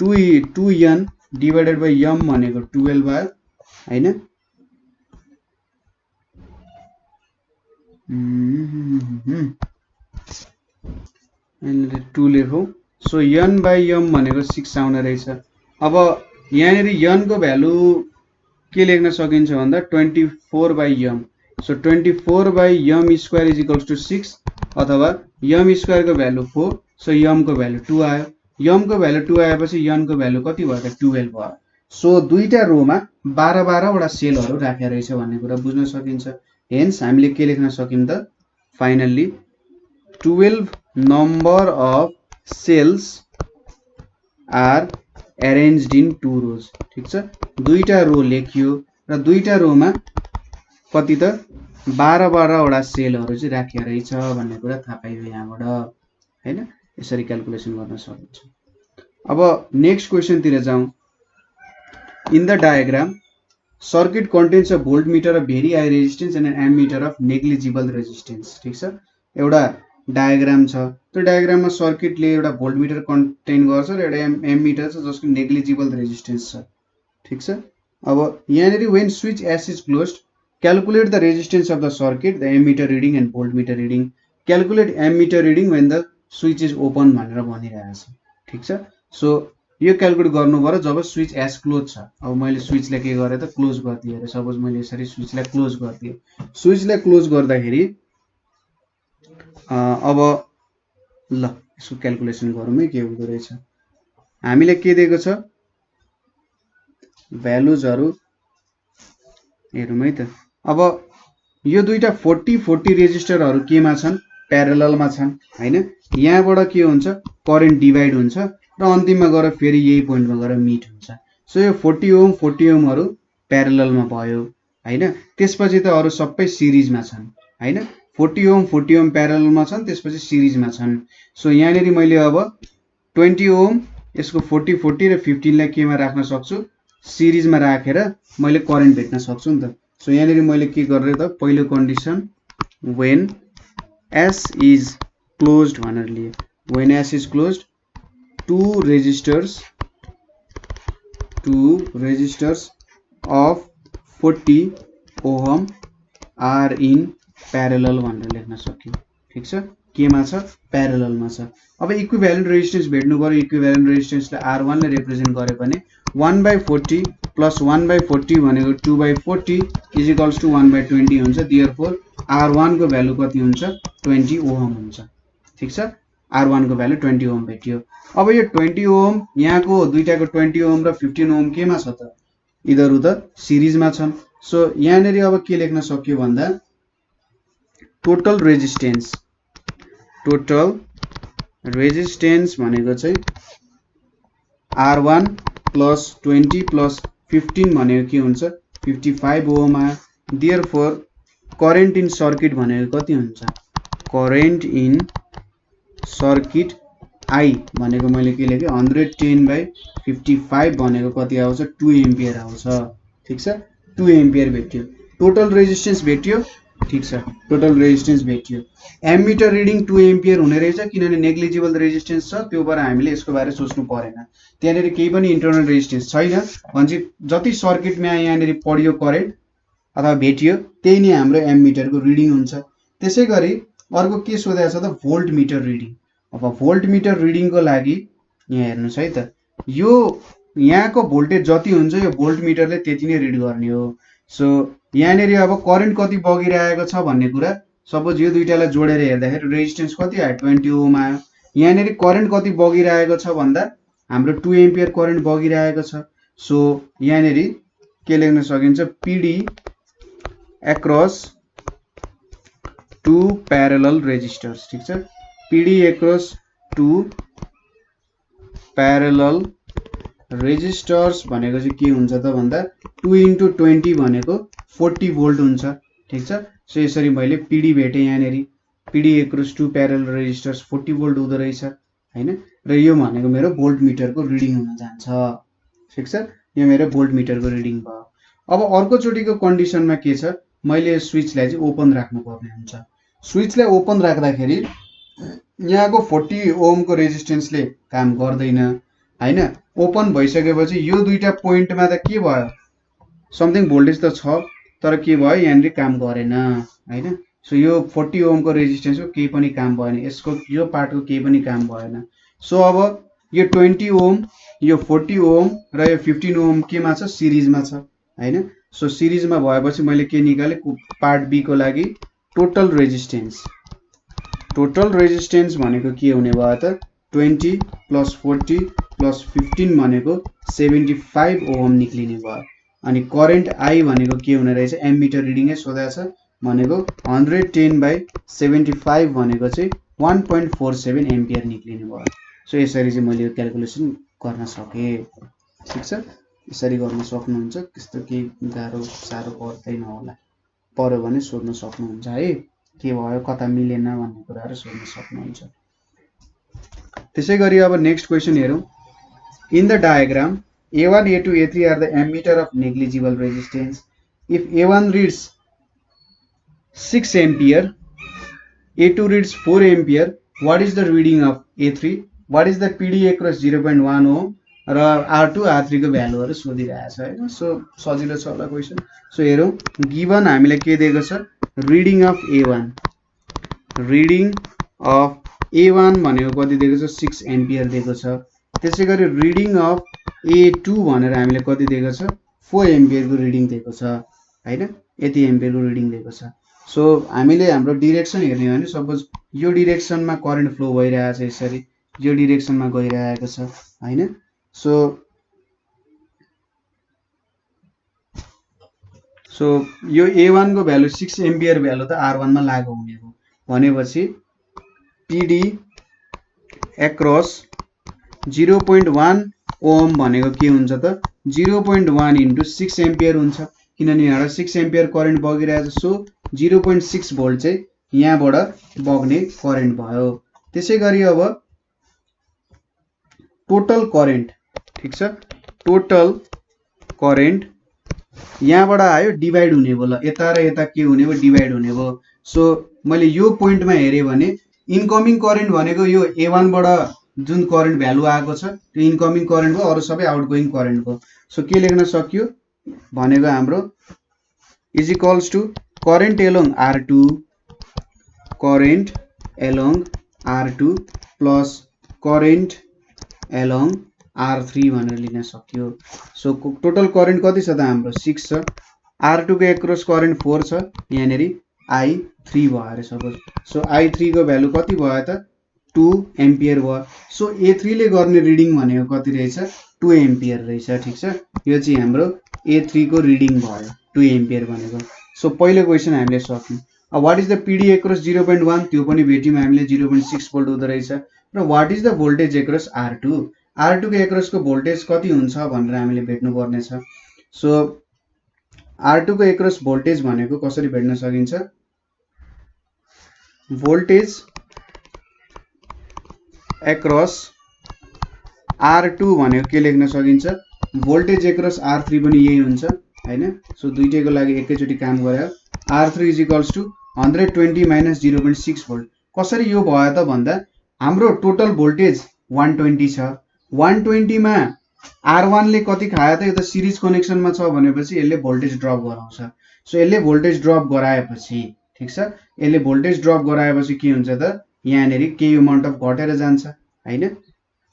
2n डिवाइडेड बाइ m भनेको 12 भयो हैन। 2 लेखौं। सो n बाइ m भनेको 6 आउने रहेछ। अब यहाँनेरि n को भ्यालु के लेख्न सकिन्छ भन्दा 24 by m। So 24 by m square is equals to 6 अथवा m स्क्वायर को भ्यालु 4। सो m को भ्यालु 2 आयो। m को भ्यालु 2 आएपछि n को भ्यालु कति भयो त 12 भयो। सो दुईटा रोमा 12 वटा सेलहरु राखेको रहेछ भन्ने कुरा बुझ्न सकिन्छ। हेन्स हामीले के लेख्न सकिन्छ त finally 12 number of cells are arranged in 2 rows, ठीक छ। दुईटा रो लेखियो र दुईटा रोमा कति त 12 वटा सेलहरु चाहिँ राखेको रहेछ भन्ने कुरा थाहा पाइयो यहाँबाट हैन। यसरी क्याल्कुलेसन गर्न सकिन्छ। अब नेक्स्ट क्वेशन तिर जाउँ। In the diagram circuit contains a voltmeter of very high resistance and an ammeter of negligible resistance, ठीक छ। एउटा डायग्राम छ, त्यो डायग्राममा सर्किटले एउटा भोल्टमिटर कन्टेन गर्छ र एउटा एम्मिटर छ जसको नेग्लिजिबल रेजिस्टेन्स छ, ठीक छ। अब यहाँनेरि when switch S is closed calculate the resistance of the circuit, the ammeter reading and voltmeter reading, calculate ammeter reading when the switch is open भनेर भनिरहेको छ, ठीक छ। सो यो क्याल्कुलेट गर्नु पर्यो जब स्विच एस क्लोज छ। अब मैले स्विचलाई के गरे त क्लोज गर्दिए अरे, सपोज मैले यसरी स्विचलाई क्लोज गर्दिए। स्विचलाई क्लोज गर्दाखेरि अब ल यसको क्याल्कुलेसन गरौँ है के हुँदो रहेछ। हामीले के दिएको छ भ्यालुजहरु हेरौँ है त। अब यो दुईटा 40 रेजिस्टरहरु केमा छन् प्यारललमा छन् हैन। यहाँबाट के हुन्छ करेन्ट डिभाइड हुन्छ र अन्तिममा गएर फेरि यही पोइन्टमा गएर मिट हुन्छ। सो यो 40 ओम हरु प्यारललमा भयो हैन। त्यसपछि त अरु सबै सिरिजमा छन् हैन। 40 ओम प्यारललमा छन्, त्यसपछि सिरिजमा छन्। सो यहाँनेरि मैले अब 20 ओम यसको 40 र 15 लाई केमा राख्न सक्छु सिरिजमा राखेर मैले करेन्ट भेट्न सक्छु नि त। सो यहाँनेरि मैले के गर्ने त पहिलो condition when S is closed भनेर लिए। When S is closed two resistors of 40 ohm are in parallel भनेर लेख्न सक्यो, ठीक छ। केमा छ प्यारललमा छ। अब इक्विभ्यालेन्ट रेजिस्टेन्स भेट्नु पर्यो। इक्विभ्यालेन्ट रेजिस्टेन्सलाई R1 ले रिप्रेजेन्ट गरे भने 1/40 प्लस 1/40 भनेको 2/40 इज इक्वल्स टु 1/20 हुन्छ। देयरफोर R1 को भ्यालु कति हुन्छ 20 ओम हुन्छ, ठीक छ। R1 को भ्यालु 20 ओम भेटियो। अब यो 20 ओम यहाँको दुईटाको 20 ओम र 15 ओम केमा छ त इधर उधर सिरिजमा छन्। सो यहाँनेरि अब के लेख्न सक्यो भन्दा टोटल रेजिस्टेन्स भनेको चाहिँ R1 प्लस 20 प्लस 15 भनेको के हुन्छ 55 ओम आयो। देयरफोर करेन्ट इन सर्किट भनेको कति हुन्छ करेन्ट इन सर्किट I भनेको मैले के लेखे 110/55 भनेको कति आउँछ 2 एम्पियर आउँछ, ठीक छ। 2 एम्पियर भेट्यो। टोटल रेजिस्टेन्स भेट्यो, ठीक छ। टोटल रेजिस्टेन्स भेट्यो। एम्मिटर रिडिङ 2 एम्पियर हुने रहेछ किनभने नेग्लिजिबल रेजिस्टेन्स छ। त्यो भएर हामीले यसको बारे सोच्नु परेन। त्यहाँनेरि केही पनि इन्टरनल रेजिस्टेन्स छैन भने जति सर्किटमा यहाँनेरि पढियो करेन्ट अथवा भेटियो त्यही नै हाम्रो एम्मिटरको रिडिङ हुन्छ। त्यसैगरी अर्को के सोधेको छ त भोल्ट मिटर रिडिङ। अब भोल्ट मिटर रिडिङको लागि यहाँ हेर्नुस् है त यो यहाँको भोल्टेज जति हुन्छ यो भोल्ट मिटरले त्यति नै रिड गर्ने हो। सो यहाँनेरि अब करेन्ट कति बगिरहेको छ भन्ने कुरा सपोज यो दुईटालाई जोडेर हेर्दाखेरि रेजिस्टेन्स कति आयो 20 ओम आयो। यहाँनेरि करेन्ट कति बगिरहेको छ भन्दा हाम्रो 2 एम्पियर करेन्ट बगिरहेको छ। सो यहाँनेरि के लेख्न सकिन्छ PD across two parallel resistors ठीक छ PD across two parallel resistors भनेको चाहिँ के हुन्छ त भन्दा 2 into 20 भनेको 40 भोल्ट हुन्छ ठीक छ सो यसरी मैले PD भेटे यहाँनेरि PD across two parallel resistors 40 volt हुँदो रहेछ हैन र यो भनेको मेरो भोल्ट मिटरको रिडिङ हुन जान्छ ठीक छ यो मेरो भोल्ट मिटरको रिडिङ भयो अब अर्को चोटीको कन्डिसनमा के छ मैले स्विचलाई चाहिँ ओपन राख्नु पर्ने हुन्छ स्विचलाई ओपन राख्दाखेरि यहाँको 40 ओमको रेजिस्टेन्सले काम गर्दैन हैन ओपन भइसकेपछि यो दुईटा पोइन्टमा त के भयो समथिङ भोल्टेज त छ तर के भयो यहाँनिर काम गरेन हैन सो यो 40 ओमको रेजिस्टेन्सको केही पनि काम भएन यसको यो पार्टको केही पनि काम भएन सो अब यो 20 ओम यो 40 ओम र यो 15 ओम केमा छ सिरिजमा छ हैन सो सिरिजमा भएपछि मैले के निकाले पार्ट बी को लागि टोटल रेजिस्टेन्स भनेको के हुने भयो त 20 + 40 + 15 भनेको 75 ओम निक्लिने भयो अनि करेन्ट आई भनेको के हुने रहेछ एमिटर रिडिङै सोधेको छ भनेको 110/75 भनेको चाहिँ 1.47 एम्पियर निक्लिने भयो सो यसरी चाहिँ मैले यो क्याल्कुलेसन गर्न सके ठीक छ यसरी गर्न सक्नुहुन्छ त्यस्तो केही गाह्रो साह्रो पर्दैन होला पर्यो भने सोध्न सक्नुहुन्छ है के भयो कता मिलेन भन्ने कुराहरु सोध्न सक्नुहुन्छ त्यसैगरी अब नेक्स्ट क्वेशन हेरौं in the diagram A1 A2 A3 are the ammeter of negligible resistance if A1 reads 6 ampere A2 reads 4 ampere what is the reading of A3 what is the PD across 0.1 ohm र R2 R3 को भ्यालुहरु सोधिरहेछ हैन so सजिलो छ होला question so हेरौं given हामीलाई के दिएको छ रिडिङ अफ A1 भनेको कति दिएको छ 6 एम्पियर दिएको छ त्यसैगरी रिडिङ अफ A2 भनेर हामीले कति दिएको छ 4 एम्पियर को रिडिङ दिएको छ हैन यति एम्पियर को रिडिङ दिएको छ सो हामीले हाम्रो डाइरेक्सन हेर्ने हो भने सपोज यो डाइरेक्सनमा करेन्ट फ्लो भइरहेछ यसरी यो डाइरेक्सनमा गइरहेको छ हैन सो यो A1 को भ्यालु 6 एम्पियर भ्यालु त R1 मा लागु हुने हो भनेपछि PD across 0.1 ओम भनेको के हुन्छ त 0.1 into 6 एम्पियर हुन्छ किनभने यहाँ 6 एम्पियर करेन्ट बगिरहेछ सो 0.6 भोल्ट चाहिँ यहाँबाट बग्ने करेन्ट भयो त्यसैगरी अब टोटल करेन्ट ठीक छ टोटल करेन्ट यहाँबाट आयो डिवाइड हुने भयो ल यता र यता के हुने भयो डिवाइड हुने भयो सो मैले यो पोइन्टमा हेरे भने इनकमिङ करेन्ट भनेको यो A1 बाट जुन करेन्ट भ्यालु आएको छ त्यो इनकमिङ करेन्ट भयो अरु सबै आउटगोइङ करेन्ट भयो सो के लेख्न सकियो भनेको हाम्रो is equals to current along R2 plus current along R3 भनेर लेख्न सकियो सो टोटल करेन्ट कति छ त हाम्रो 6 छ R2 को एक्रस करेन्ट 4 छ यहाँनेरि I3 भयो अरे सपोज सो I3 को भ्यालु कति भयो त 2 एम्पियर भयो सो A3 ले गर्ने रिडिङ भनेको कति रहेछ 2 एम्पियर रहेछ ठीक छ यो चाहिँ हाम्रो A3 को रिडिङ भयो 2 एम्पियर भनेको सो पहिलो क्वेशन हामीले सक्यौं अब what is the PD across 0.1 त्यो पनि भेट्यौं हामीले 0.6 भोल्ट हुँदै रहेछ र what is the voltage across R2 को एक्रोस को भोल्टेज कति हुन्छ भनेर हामीले भेट्नु पर्ने छ सो R2 को एक्रोस भोल्टेज भनेको कसरी भेट्न सकिन्छ भोल्टेज एक्रोस R2 भनेको के लेख्न सकिन्छ भोल्टेज एक्रोस R3 पनि यही हुन्छ हैन सो दुईटैको लागि एकैचोटी काम गर्यो R3 120 - 0.6 भोल्ट कसरी यो भयो त भन्दा हाम्रो टोटल भोल्टेज 120 छ 120 मा R1 ले कति खायो त यो त सिरीज कनेक्सनमा छ भनेपछि यसले भोल्टेज ड्रप गराउँछ सो यसले भोल्टेज ड्रप गराएपछि ठीक छ यसले भोल्टेज ड्रप गराएपछि के हुन्छ त यहाँनेरि के अमाउन्ट अफ घटेर जान्छ हैन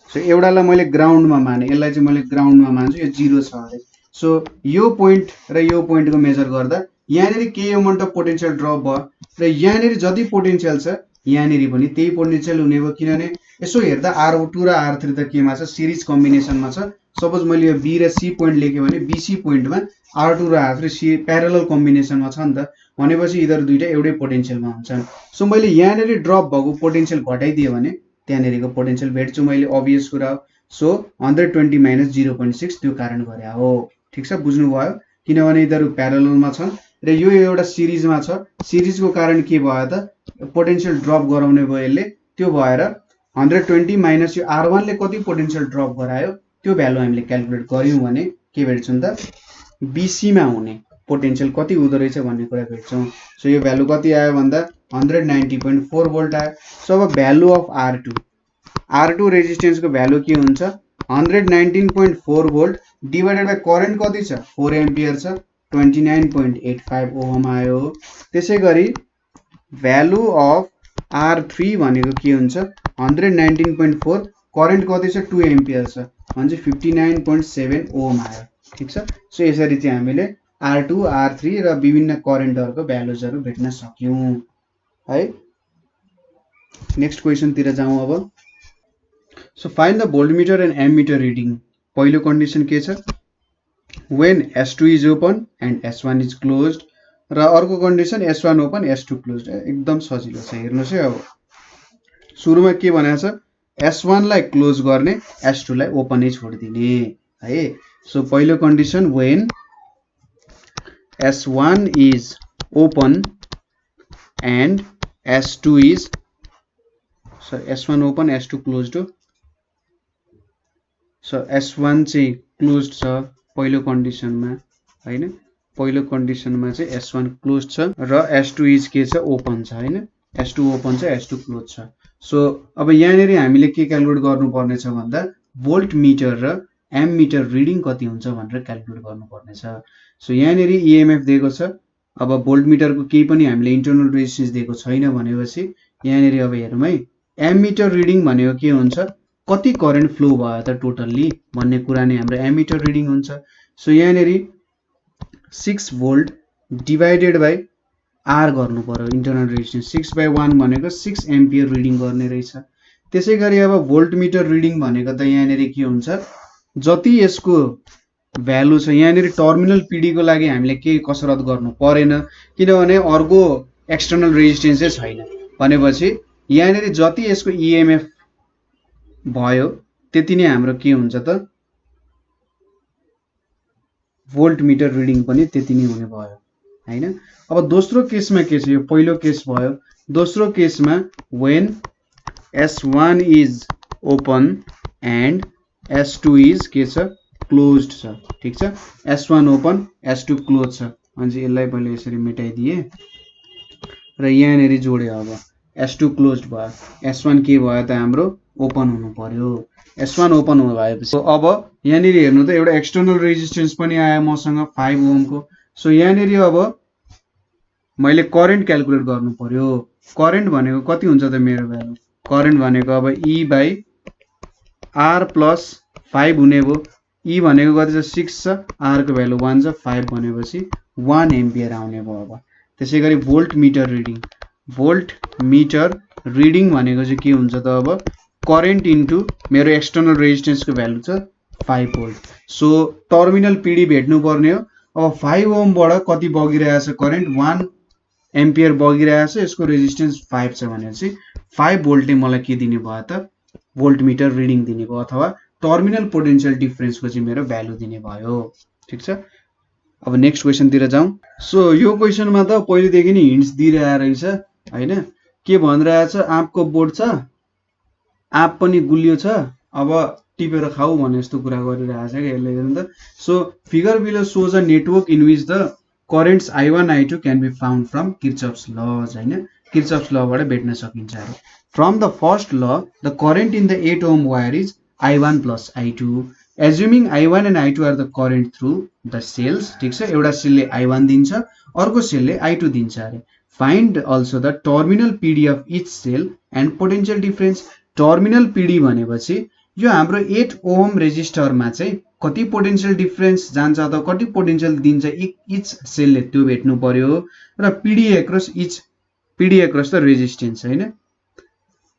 सो एउटालाई मैले ग्राउन्डमा माने यसलाई चाहिँ मैले ग्राउन्डमा मान्छु यो 0 छ अरे सो यो पोइन्ट र यो पोइन्टको मेजर गर्दा यहाँनेरि के अमाउन्ट अफ पोटेन्शियल ड्रप भयो र यहाँनेरि जति पोटेन्शियल छ यहाँनेरि पनि त्यही पोटेन्शियल हुने भयो किनभने यसो हेर्दा R2 र R3 त केमा छ सिरीज कम्बिनेसनमा छ सपोज मैले यो B र C पोइन्ट लेखे भने BC पोइन्टमा R2 र R3 प्यारलल कम्बिनेसनमा छ नि त भनेपछि यिनीहरू दुईटा एउटै पोटेन्शियलमा हुन्छन्। सो मैले यहाँनिर ड्रप भएको पोटेन्शियल घटाइदिएँ भने त्यहाँनिरको पोटेन्शियल भेट्छु मैले, अभियस कुरा हो। सो 120 माइनस 0.6 त्यो कारण गरे हो। ठिक छ, बुझ्नुभयो? किनभने यिनीहरू प्यारललमा छन् र यो एउटा सिरिजमा छ। सिरिजको कारण के भयो त, पोटेन्शियल ड्रप गराउने भयो यसले, त्यो भएर 120 माइनस यो R1 ले कति पोटेन्शियल ड्रप गरायो त्यो भ्यालु हामीले क्याल्कुलेट गर्यौँ भने के भेट्छौँ त, BC मा हुने पोटेन्शियल कति हुँदो रहेछ भन्ने कुरा भेट्छौँ। सो यो भ्यालु कति आयो भन्दा 190.4 भोल्ट आयो। सो अब भ्यालु अफ R2 रेजिस्टेन्सको भ्यालु के हुन्छ, 119.4 भोल्ट डिभाइडेड बाई करेन्ट कति छ, 4 एम्पियर छ, 29.85 ओहम आयो। त्यसै गरी भ्यालु अफ R3 भनेको के हुन्छ, 119.4 करेन्ट कति छ, 2 एम्पियर छ भने 59.7 ओहम आयो। ठिक छ, सो यसरी चाहिँ हामीले R2, R3 र विभिन्न करेन्टहरूको भ्यालुजहरू भेट्न सक्यौँ है। नेक्स्ट क्वेसनतिर जाउँ अब। So find the voltmeter and ammeter reading. पहिलो कन्डिसन के छ, when S2 is open and S1 is closed, र अर्को condition S1 open S2 closed. एकदम सजिलो छ, हेर्नुहोस् है। अब सुरुमा के भनेको छ, S1 लाई क्लोज गर्ने, S2 लाई ओपनै छोडिदिने है। सो पहिलो condition when S1 is open and S2 is S1 open S2 closed हो। सो S1 चाहिँ क्लोज्ड छ पहिलो कन्डिसनमा हैन, पहिलो कन्डिसनमा चाहिँ S1 क्लोज छ र S2 इज के छ, ओपन छ हैन। S2 ओपन छ, S2 क्लोज छ। सो अब यहाँनिर हामीले के क्याल्कुलेट गर्नुपर्ने छ भन्दा भोल्ट मिटर र एममिटर रिडिङ कति हुन्छ भनेर क्याल्कुलेट गर्नुपर्ने छ। सो यहाँनिर EMF दिएको छ। अब भोल्ट मिटरको केही पनि हामीले इन्टरनल रेजिस्टेन्स दिएको छैन भनेपछि यहाँनिर अब हेरौँ है, एममिटर रिडिङ भनेको के हुन्छ, कति करेन्ट फ्लो भयो त टोटल्ली भन्ने कुरा नै हाम्रो एमिटर रिडिङ हुन्छ। सो यहाँनिर 6 भोल्ट डिभाइडेड बाई R गर्नु पर्यो, इन्टरनल रेजिस्टेन्स 6/1 भनेको 6 एम्पियर रिडिङ गर्ने रहेछ। त्यसै गरी अब भोल्ट मिटर रिडिङ भनेको त यहाँनिर के हुन्छ, जति यसको भ्यालु छ, यहाँनिर टर्मिनल PD को लागि हामीले केही कसरत गर्नु परेन किनभने अर्को एक्सटर्नल रेजिस्टेन्स चाहिँ छैन भनेपछि यहाँनिर जति यसको EMF भयो त्यति नै हाम्रो के हुन्छ त, भोल्ट मिटर रिडिङ पनि त्यति नै हुने भयो हैन। अब दोस्रो केसमा के छ, यो पहिलो केस भयो। दोस्रो केसमा when S1 is open and S2 is के छ, क्लोज्ड छ। ठीक छ, S1 ओपन S2 क्लोज छ भने यसलाई पहिले यसरी मेटाइदिए र यहाँनिर जोडे। अब S2 क्लोज्ड भयो, S1 के भयो त हाम्रो ओपन हुनु पर्यो। S1 ओपन भएपछि अब यहाँनिर हेर्नु त एउटा एक्सटर्नल रेजिस्टेन्स पनि आयो मसँग 5 ओम को। सो यहाँनिर अब मैले करेन्ट क्याल्कुलेट गर्नु पर्यो। करेन्ट भनेको कति हुन्छ त मेरो भ्यालु, करेन्ट भनेको अब E/R प्लस 5 हुने भयो। E भनेको कति छ, 6 छ, R को भ्यालु 1 छ, 5 भनेपछि 1 एम्पियर आउने भयो। अब त्यसै गरी voltmeter reading, voltmeter reading भनेको चाहिँ के हुन्छ त, अब करेन्ट इन्टु मेरो एक्सटर्नल रेजिस्टेन्सको भ्यालु छ 5 भोल्ट। सो टर्मिनल PD भेट्नु पर्ने हो। अब 5 ओमबाट कति बगिरहेछ करेन्ट, 1 एम्पियर बगिरहेछ, यसको रेजिस्टेन्स 5 छ भनेपछि 5 भोल्टले मलाई के दिने भयो त, भोल्ट मिटर रिडिङ दिने भयो अथवा टर्मिनल पोटेन्शियल डिफरेन्सको चाहिँ मेरो भ्यालु दिने भयो। ठीक छ, अब नेक्स्ट क्वेसनतिर जाउँ। सो यो क्वेसनमा त पहिलेदेखि नै हिन्ट्स दिइरहेको रहेछ हैन। के भनिरहेछ, आँपको बोट छ, आँप पनि गुलियो छ, अब टिपेर खाऊ भने जस्तो कुरा गरिरहेछ क्या यसले हेर्नु त। So figure below shows a network in which the currents I1 I2 can be found from Kirchhoff's laws हैन, किर्चफ्स लबाट भेट्न सकिन्छ अरे। From the first law the current in the 8 ohm wire is I1 plus I2 assuming I1 and I2 are the current through the cells. ठीक छ, एउटा सेलले I1 दिन्छ, अर्को सेलले I2 दिन्छ अरे। Find also the terminal PD of each sale and potential difference. Terminal PD भनेपछि यो हाम्रो 8 ओम रेजिस्टरमा चाहिँ कति पोटेन्शियल डिफरेन्स जान्छ त, कति पोटेन्शियल दिन्छ इच सेलले त्यो भेट्नु पर्यो र PD across each, PD across the resistance हैन,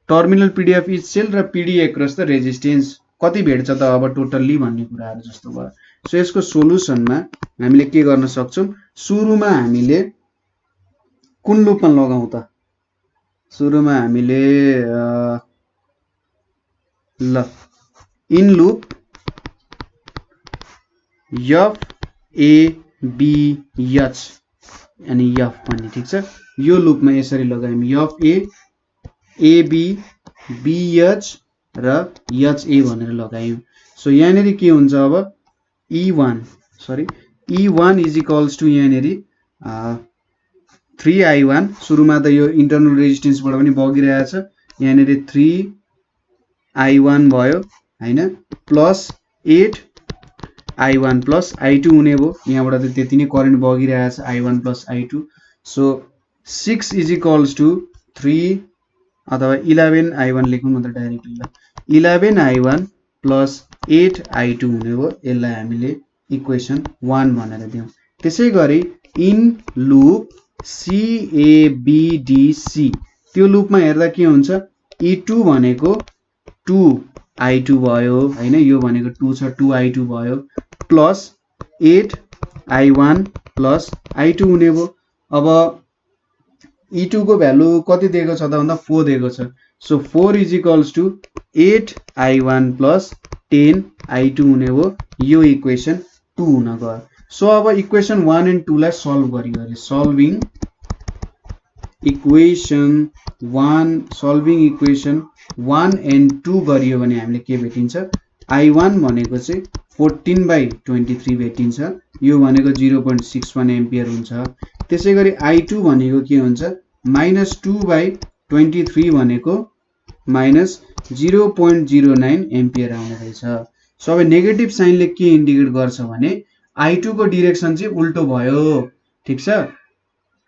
terminal PD of each cell र PD एक्रस द रेजिस्टेन्स कति भेट्छ त अब टोटल्ली भन्ने कुराहरु जस्तो भयो। सो यसको सोलुसनमा हामीले के गर्न सक्छौं, सुरुमा हामीले कुन लुपमा लगाउँ त सुरुमा हामीले ल in loop F A B H अनि एफ भन्ने ठीक छ यो लुपमा यसरी लगायौं F A B B H र एच ए भनेर लगायौं सो यहाँनेरि के हुन्छ अब E1 इज इक्वल्स टु यहाँनेरि 3I1 सुरुमा त यो इन्टरनल रेजिस्टेन्सबाट पनि बगिरहेछ यहाँनेरि 3I1 भयो हैन प्लस 8I1 प्लस I2 हुने भयो यहाँबाट त त्यति नै करेन्ट बगिरहेछ I1 plus I2 so 6 is equals to 3 अथवा 11I1 लेखौँ न त डाइरेक्टली 11I1 प्लस 8I2 हुने भयो यसलाई हामीले इक्वेसन 1 भनेर दियौं त्यसैगरी इन लुप CABDC त्यो लुपमा हेर्दा के हुन्छ E2 भनेको 2I2 भयो हैन यो भनेको 2 छ 2I2 भयो प्लस 8I1 प्लस I2 हुने भयो अब E2 को भ्यालु कति दिएको छ त भन्दा 4 दिएको छ so 4 is equals to 8I1 plus 10I2 हुने भयो यो इक्वेसन 2 हुन गयो सो अब इक्वेसन 1 एन्ड 2 लाई सल्भ गरियो अरे सल्भिङ इक्वेसन 1 एन्ड 2 गरियो भने हामीले के भेटिन्छ I1 भनेको चाहिँ 14/23 भेटिन्छ यो भनेको 0.61 एम्पियर हुन्छ त्यसैगरी I2 भनेको के हुन्छ -2/23 भनेको -0.09 एम्पियर आउने रहेछ सो अब नेगेटिभ साइनले के इन्डिकेट गर्छ भने I2 को डाइरेक्सन चाहिँ उल्टो भयो ठीक छ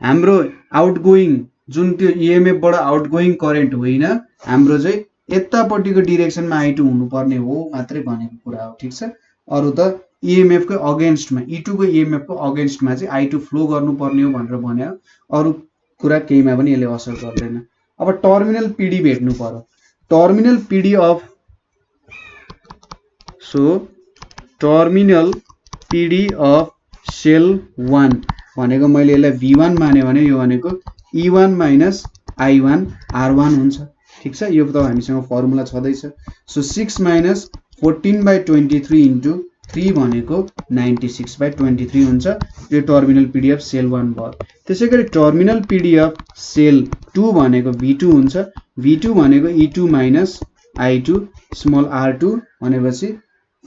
हाम्रो आउटगोइङ जुन त्यो EMF बाट आउटगोइङ करेन्ट होइन हाम्रो चाहिँ यतापट्टिको डाइरेक्सनमा I2 हुनुपर्ने हो मात्रै भनेको कुरा हो ठीक छ अरु त EMF को अगेन्स्टमा E2 को EMF को अगेन्स्टमा चाहिँ I2 फ्लो गर्नुपर्ने हो भनेर भन्यो अरु कुरा केहीमा पनि यसले असर गर्दैन अब टर्मिनल PD भेट्नु पर्यो terminal PD of terminal PD of cell 1 भनेको मैले यसलाई V1 माने भने यो भनेको E1 माइनस I1 R1 हुन्छ ठीक छ यो त हामीसँग फर्मुला छदैछ सो 6 माइनस 14/23 इन्टु 3 भनेको 96/23 हुन्छ यो टर्मिनल PD अफ सेल 1 भयो त्यसैगरी टर्मिनल PD अफ सेल 2 भनेको V2 हुन्छ V2 भनेको E2 minus I2 small r2 भनेपछि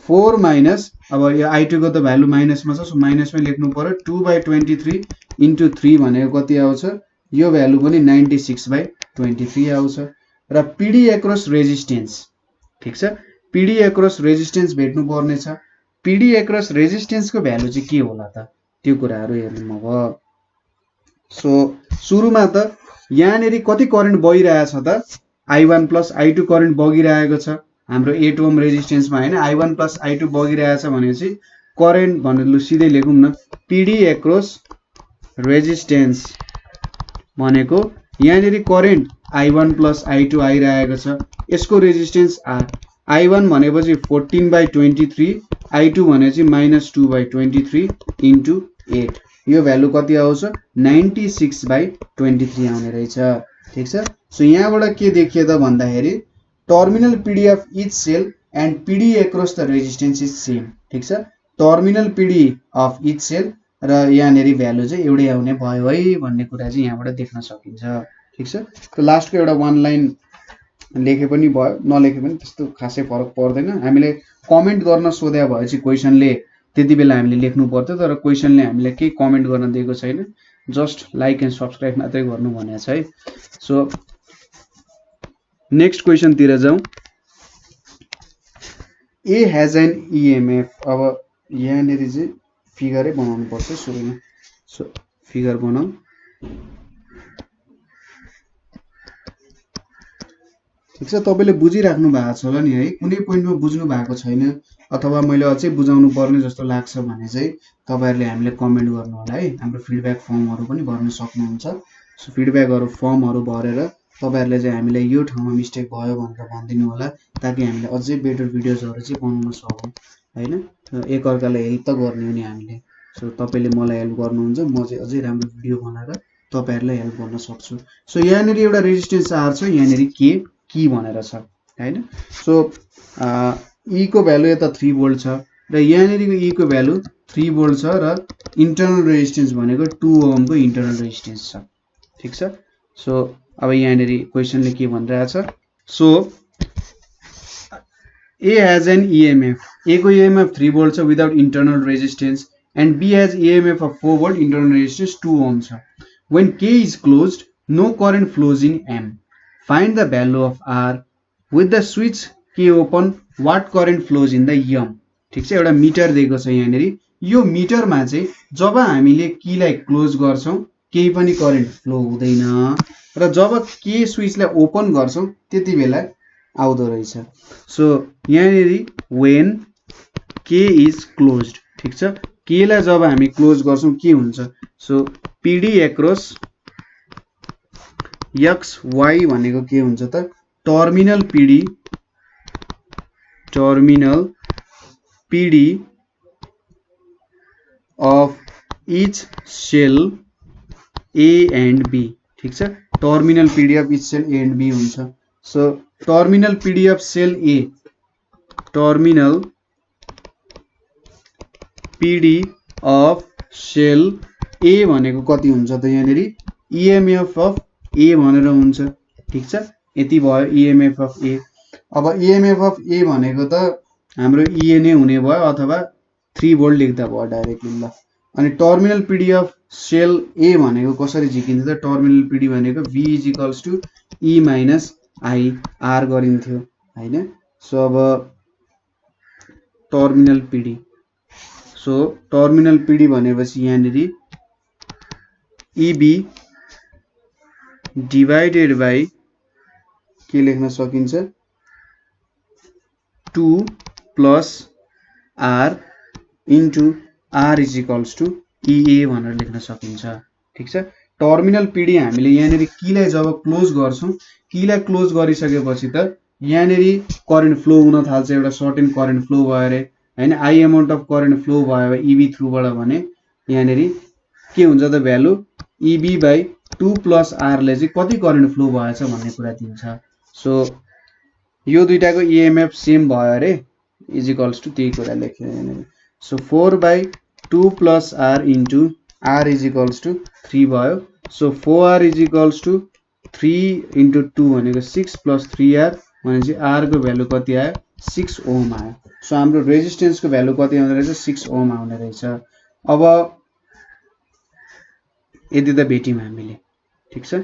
4 माइनस अब यो I2 को त भ्यालु माइनसमा छ सो माइनसमै लेख्नु पर्यो 2/23 इन्टु 3 भनेको कति आउँछ यो भ्यालु पनि 96/23 आउँछ र PD एक्रस रेजिस्टेन्स ठीक छ PD एक्रस रेजिस्टेन्स भेट्नु पर्ने छ PD एक्रस रेजिस्टेन्स को भ्यालु चाहिँ के होला त त्यो कुराहरु हेर्नु अब सो सुरुमा त यहाँनेरि कति करेन्ट बगिरहेछ त I1 प्लस I2 करेन्ट बगिरहेको छ हाम्रो 8 ओम रेजिस्टेन्समा हैन I1 प्लस I2 बगिरहेछ भनेपछि करेन्ट भनेर लु सिधै लेखौं न PD एक्रस रेजिस्टेन्स भनेको यहाँनेरि करेन्ट I1 प्लस I2 आइरहेको छ यसको रेजिस्टेन्स R I1 भनेपछि 14/23 I2 भनेपछि -2/23 इन्टु 8 यो भ्यालु कति आउँछ 96/23 आउने रहेछ ठीक छ सो यहाँबाट के देखियो त भन्दाखेरि terminal PD of each sale and PD across the resistance is same ठीक छ terminal PD of each cell र यहाँनेरि भ्यालु चाहिँ एउटै आउने भयो है भन्ने कुरा चाहिँ यहाँबाट देख्न सकिन्छ ठीक छ त्यो लास्टको एउटा वन लाइन लेखे पनि भयो नलेखे पनि त्यस्तो खासै फरक पर्दैन हामीले कमेन्ट गर्न सोध्या भएपछि क्वेशनले त्यति बेला हामीले लेख्नु पर्थ्यो तर क्वेशनले हामीले केही कमेन्ट गर्न दिएको छैन जस्ट लाइक एन्ड सब्स्क्राइब मात्रै गर्नु भनेको छ है सो नेक्स्ट क्वेशन तिर जाउँ A has an EMF अब यहाँनेरि चाहिँ फिगरै बनाउनु पर्छ सुरुमा सो फिगर बनाऊ ठीक छ तपाईले बुझिराख्नु भएको छ होला नि है कुनै पोइन्टमा बुझ्नु भएको छैन अथवा मैले अझै बुझाउनु पर्ने जस्तो लाग्छ भने चाहिँ तपाईहरुले हामीले कमेन्ट गर्नु होला है हाम्रो फिडब्याक फर्महरु पनि भर्न सक्नुहुन्छ सो फिडब्याकहरु फर्महरु भरेर तपाईहरुले चाहिँ हामीले यो ठाउँमा मिस्टेक भयो भनेर भनिदिनु होला ताकि हामीले अझै बेटर भिडियोजहरु चाहिँ बनाउन सकौं हैन एक अर्कालाई हेल्प त गर्ने हो नि हामीले सो तपाईले मलाई हेल्प गर्नुहुन्छ म चाहिँ अझै राम्रो भिडियो बनाएर तपाईहरुलाई हेल्प गर्न सक्छु। सो यहाँनेरि एउटा रेजिस्टेन्स आर छ, यहाँनेरि के की भनेर छ हैन। सो ई को भ्यालु यता 3 भोल्ट छ र यहाँनेरिको ई को भ्यालु 3 भोल्ट छ र इन्टरनल रेजिस्टेन्स भनेको 2 ओम को इन्टरनल रेजिस्टेन्स छ। ठीक छ। सो अब यहाँनेरि क्वेशनले के भनिरहेछ, so A has an EMF. A को EMF 3 volt छ without internal resistance and B has EMF of 4 volt, internal resistance 2 ohm छ. When K is closed, no current flows in M. Find the value of R. With the switch K open, what current flows in the M? ठीक छ, एउटा metre दिएको छ यहाँनेरि। यो मिटरमा चाहिँ जब हामीले कीलाई क्लोज गर्छौं केही पनि करेन्ट फ्लो हुँदैन र जब के स्विचलाई ओपन गर्छौं त्यति बेला आउँदो रहेछ। सो यहाँनेरि when K is closed, ठीक छ, K लाई जब हामी क्लोज गर्छौं के हुन्छ, so PD across x y भनेको के हुन्छ त, terminal PD of each cell A and B, ठीक छ, terminal PD of each cell A and B हुन्छ। So terminal PD of cell A, terminal PD of cell A भनेको कति हुन्छ त, यहाँनेरि EMF of A भनेर हुन्छ। ठीक छ, यति भयो EMF of A। अब EMF of A भनेको त हाम्रो EA नै हुने भयो अथवा 3 भोल्ट लेख्दा भयो डाइरेक्टली ल। अनि terminal PD of cell A भनेको कसरी झिकिन्छ त, टर्मिनल PD भनेको V = E - I R गरिन्थ्यो हैन। सो अब terminal PD, so terminal PD भनेपछि यहाँनेरि EB डिवाइडेड बाइ के लेख्न सकिन्छ, 2 + R इन्टु R = EA भनेर लेख्न सकिन्छ। ठीक छ। टर्मिनल PD हामीले यहाँनेरि कीलाई जब क्लोज गर्छौं, कीलाई क्लोज गरिसकेपछि त यहाँनेरि करेन्ट फ्लो हुन थाल्छ, एउटा सर्टेन करेन्ट फ्लो भयो रे हैन। I amount of current flow भयो EB थ्रुबाट भने यहाँनेरि के हुन्छ त, भ्यालु EB/2 + R ले चाहिँ कति करेन्ट फ्लो भएछ भन्ने कुरा दिन्छ। सो यो दुईटाको EMF सेम भयो रे, = त्यही कुरा लेख्यो यहाँनेरि। सो 4/2 + R इन्टु R = 3 भयो। सो 4R = 3 × 2 भनेको 6 + 3R भनेपछि R को भ्यालु कति आयो, 6 ओम आयो। सो हाम्रो रेजिस्टेन्स को भ्यालु कति आउने रहेछ, 6 ओम आउने रहेछ। अब यति त भेट्यौं हामीले, ठीक छ,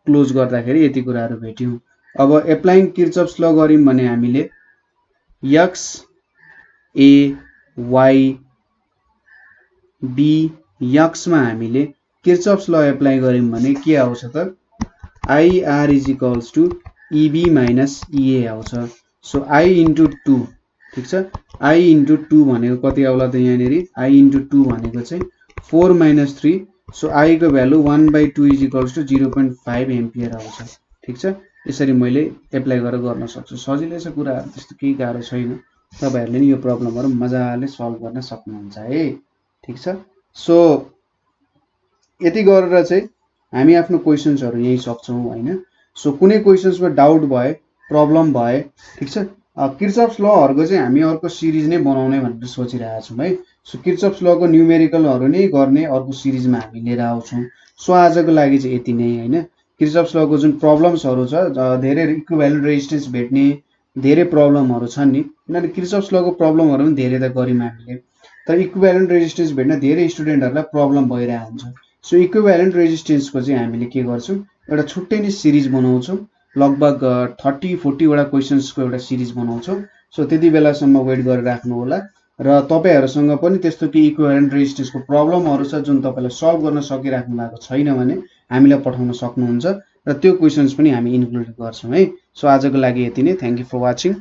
क्लोज गर्दाखेरि यति कुराहरु भेट्यौं। अब एप्लाइङ किर्चफ्स ल गर्यौं भने हामीले x a y b x मा हामीले किर्चफ्स ल एप्लाई गर्यौं भने के आउँछ त, IR = EB - EA आउँछ। सो I × 2, ठीक छ, I × 2 भनेको कति आउला त, यहाँनेरि I × 2 भनेको चाहिँ 4 - 3। सो I को भ्यालु 1/2 = 0.5 एम्पियर आउँछ। ठीक छ, यसरी मैले एप्लाई गरेर गर्न सक्छु। सजिलै छ कुराहरु, त्यस्तो केही गाह्रो छैन। तपाईहरुले नि यो प्रब्लमहरु मजाले सल्भ गर्न सक्नुहुन्छ है। ठीक छ। सो यति गरेर चाहिँ हामी आफ्नो क्वेशन्सहरु यही सक्छौं हैन। सो कुनै क्वेशन्समा डाउट भए, प्रब्लम भए, ठीक छ, किर्चफ्स लहरुको चाहिँ हामी अर्को सिरिज नै बनाउने भनेर सोचिरहेका छौं है। सो किर्चफ्स लको न्यूमेरिकलहरु नै गर्ने अर्को सिरिजमा हामी लिएर आउँछौं। सो आजको लागि चाहिँ यति नै हैन। किर्चफ्स लको जुन प्रब्लम्सहरु छ, धेरै इक्विभ्यालेन्ट रेजिस्टेन्स भेट्ने धेरै प्रब्लमहरु छन् नि, किनभने किर्चफ्स लको प्रब्लमहरु पनि धेरै त गर्यौं हामीले, तर इक्विभ्यालेन्ट रेजिस्टेन्स भेट्न धेरै स्टुडेन्टहरुलाई प्रब्लम भइरहेको हुन्छ। सो इक्विभ्यालेन्ट रेजिस्टेन्सको चाहिँ हामीले के गर्छौं, एउटा छुट्टै नै सिरिज बनाउँछौं, लगभग 30-40 वटा क्वेशन्सको एउटा सिरिज बनाउँछौं। सो त्यति बेलासम्म वेट गरेर राख्नु होला र तपाईहरुसँग पनि त्यस्तो के इक्विभ्यालेन्ट रेजिस्टेन्सको प्रब्लमहरु छ जुन तपाईले सल्भ गर्न सकिराख्नु भएको छैन भने हामीलाई पठाउन सक्नुहुन्छ र त्यो क्वेशन्स पनि हामी इन्क्लुड गर्छौं है। सो आजको लागि यति नै। Thank you for watching.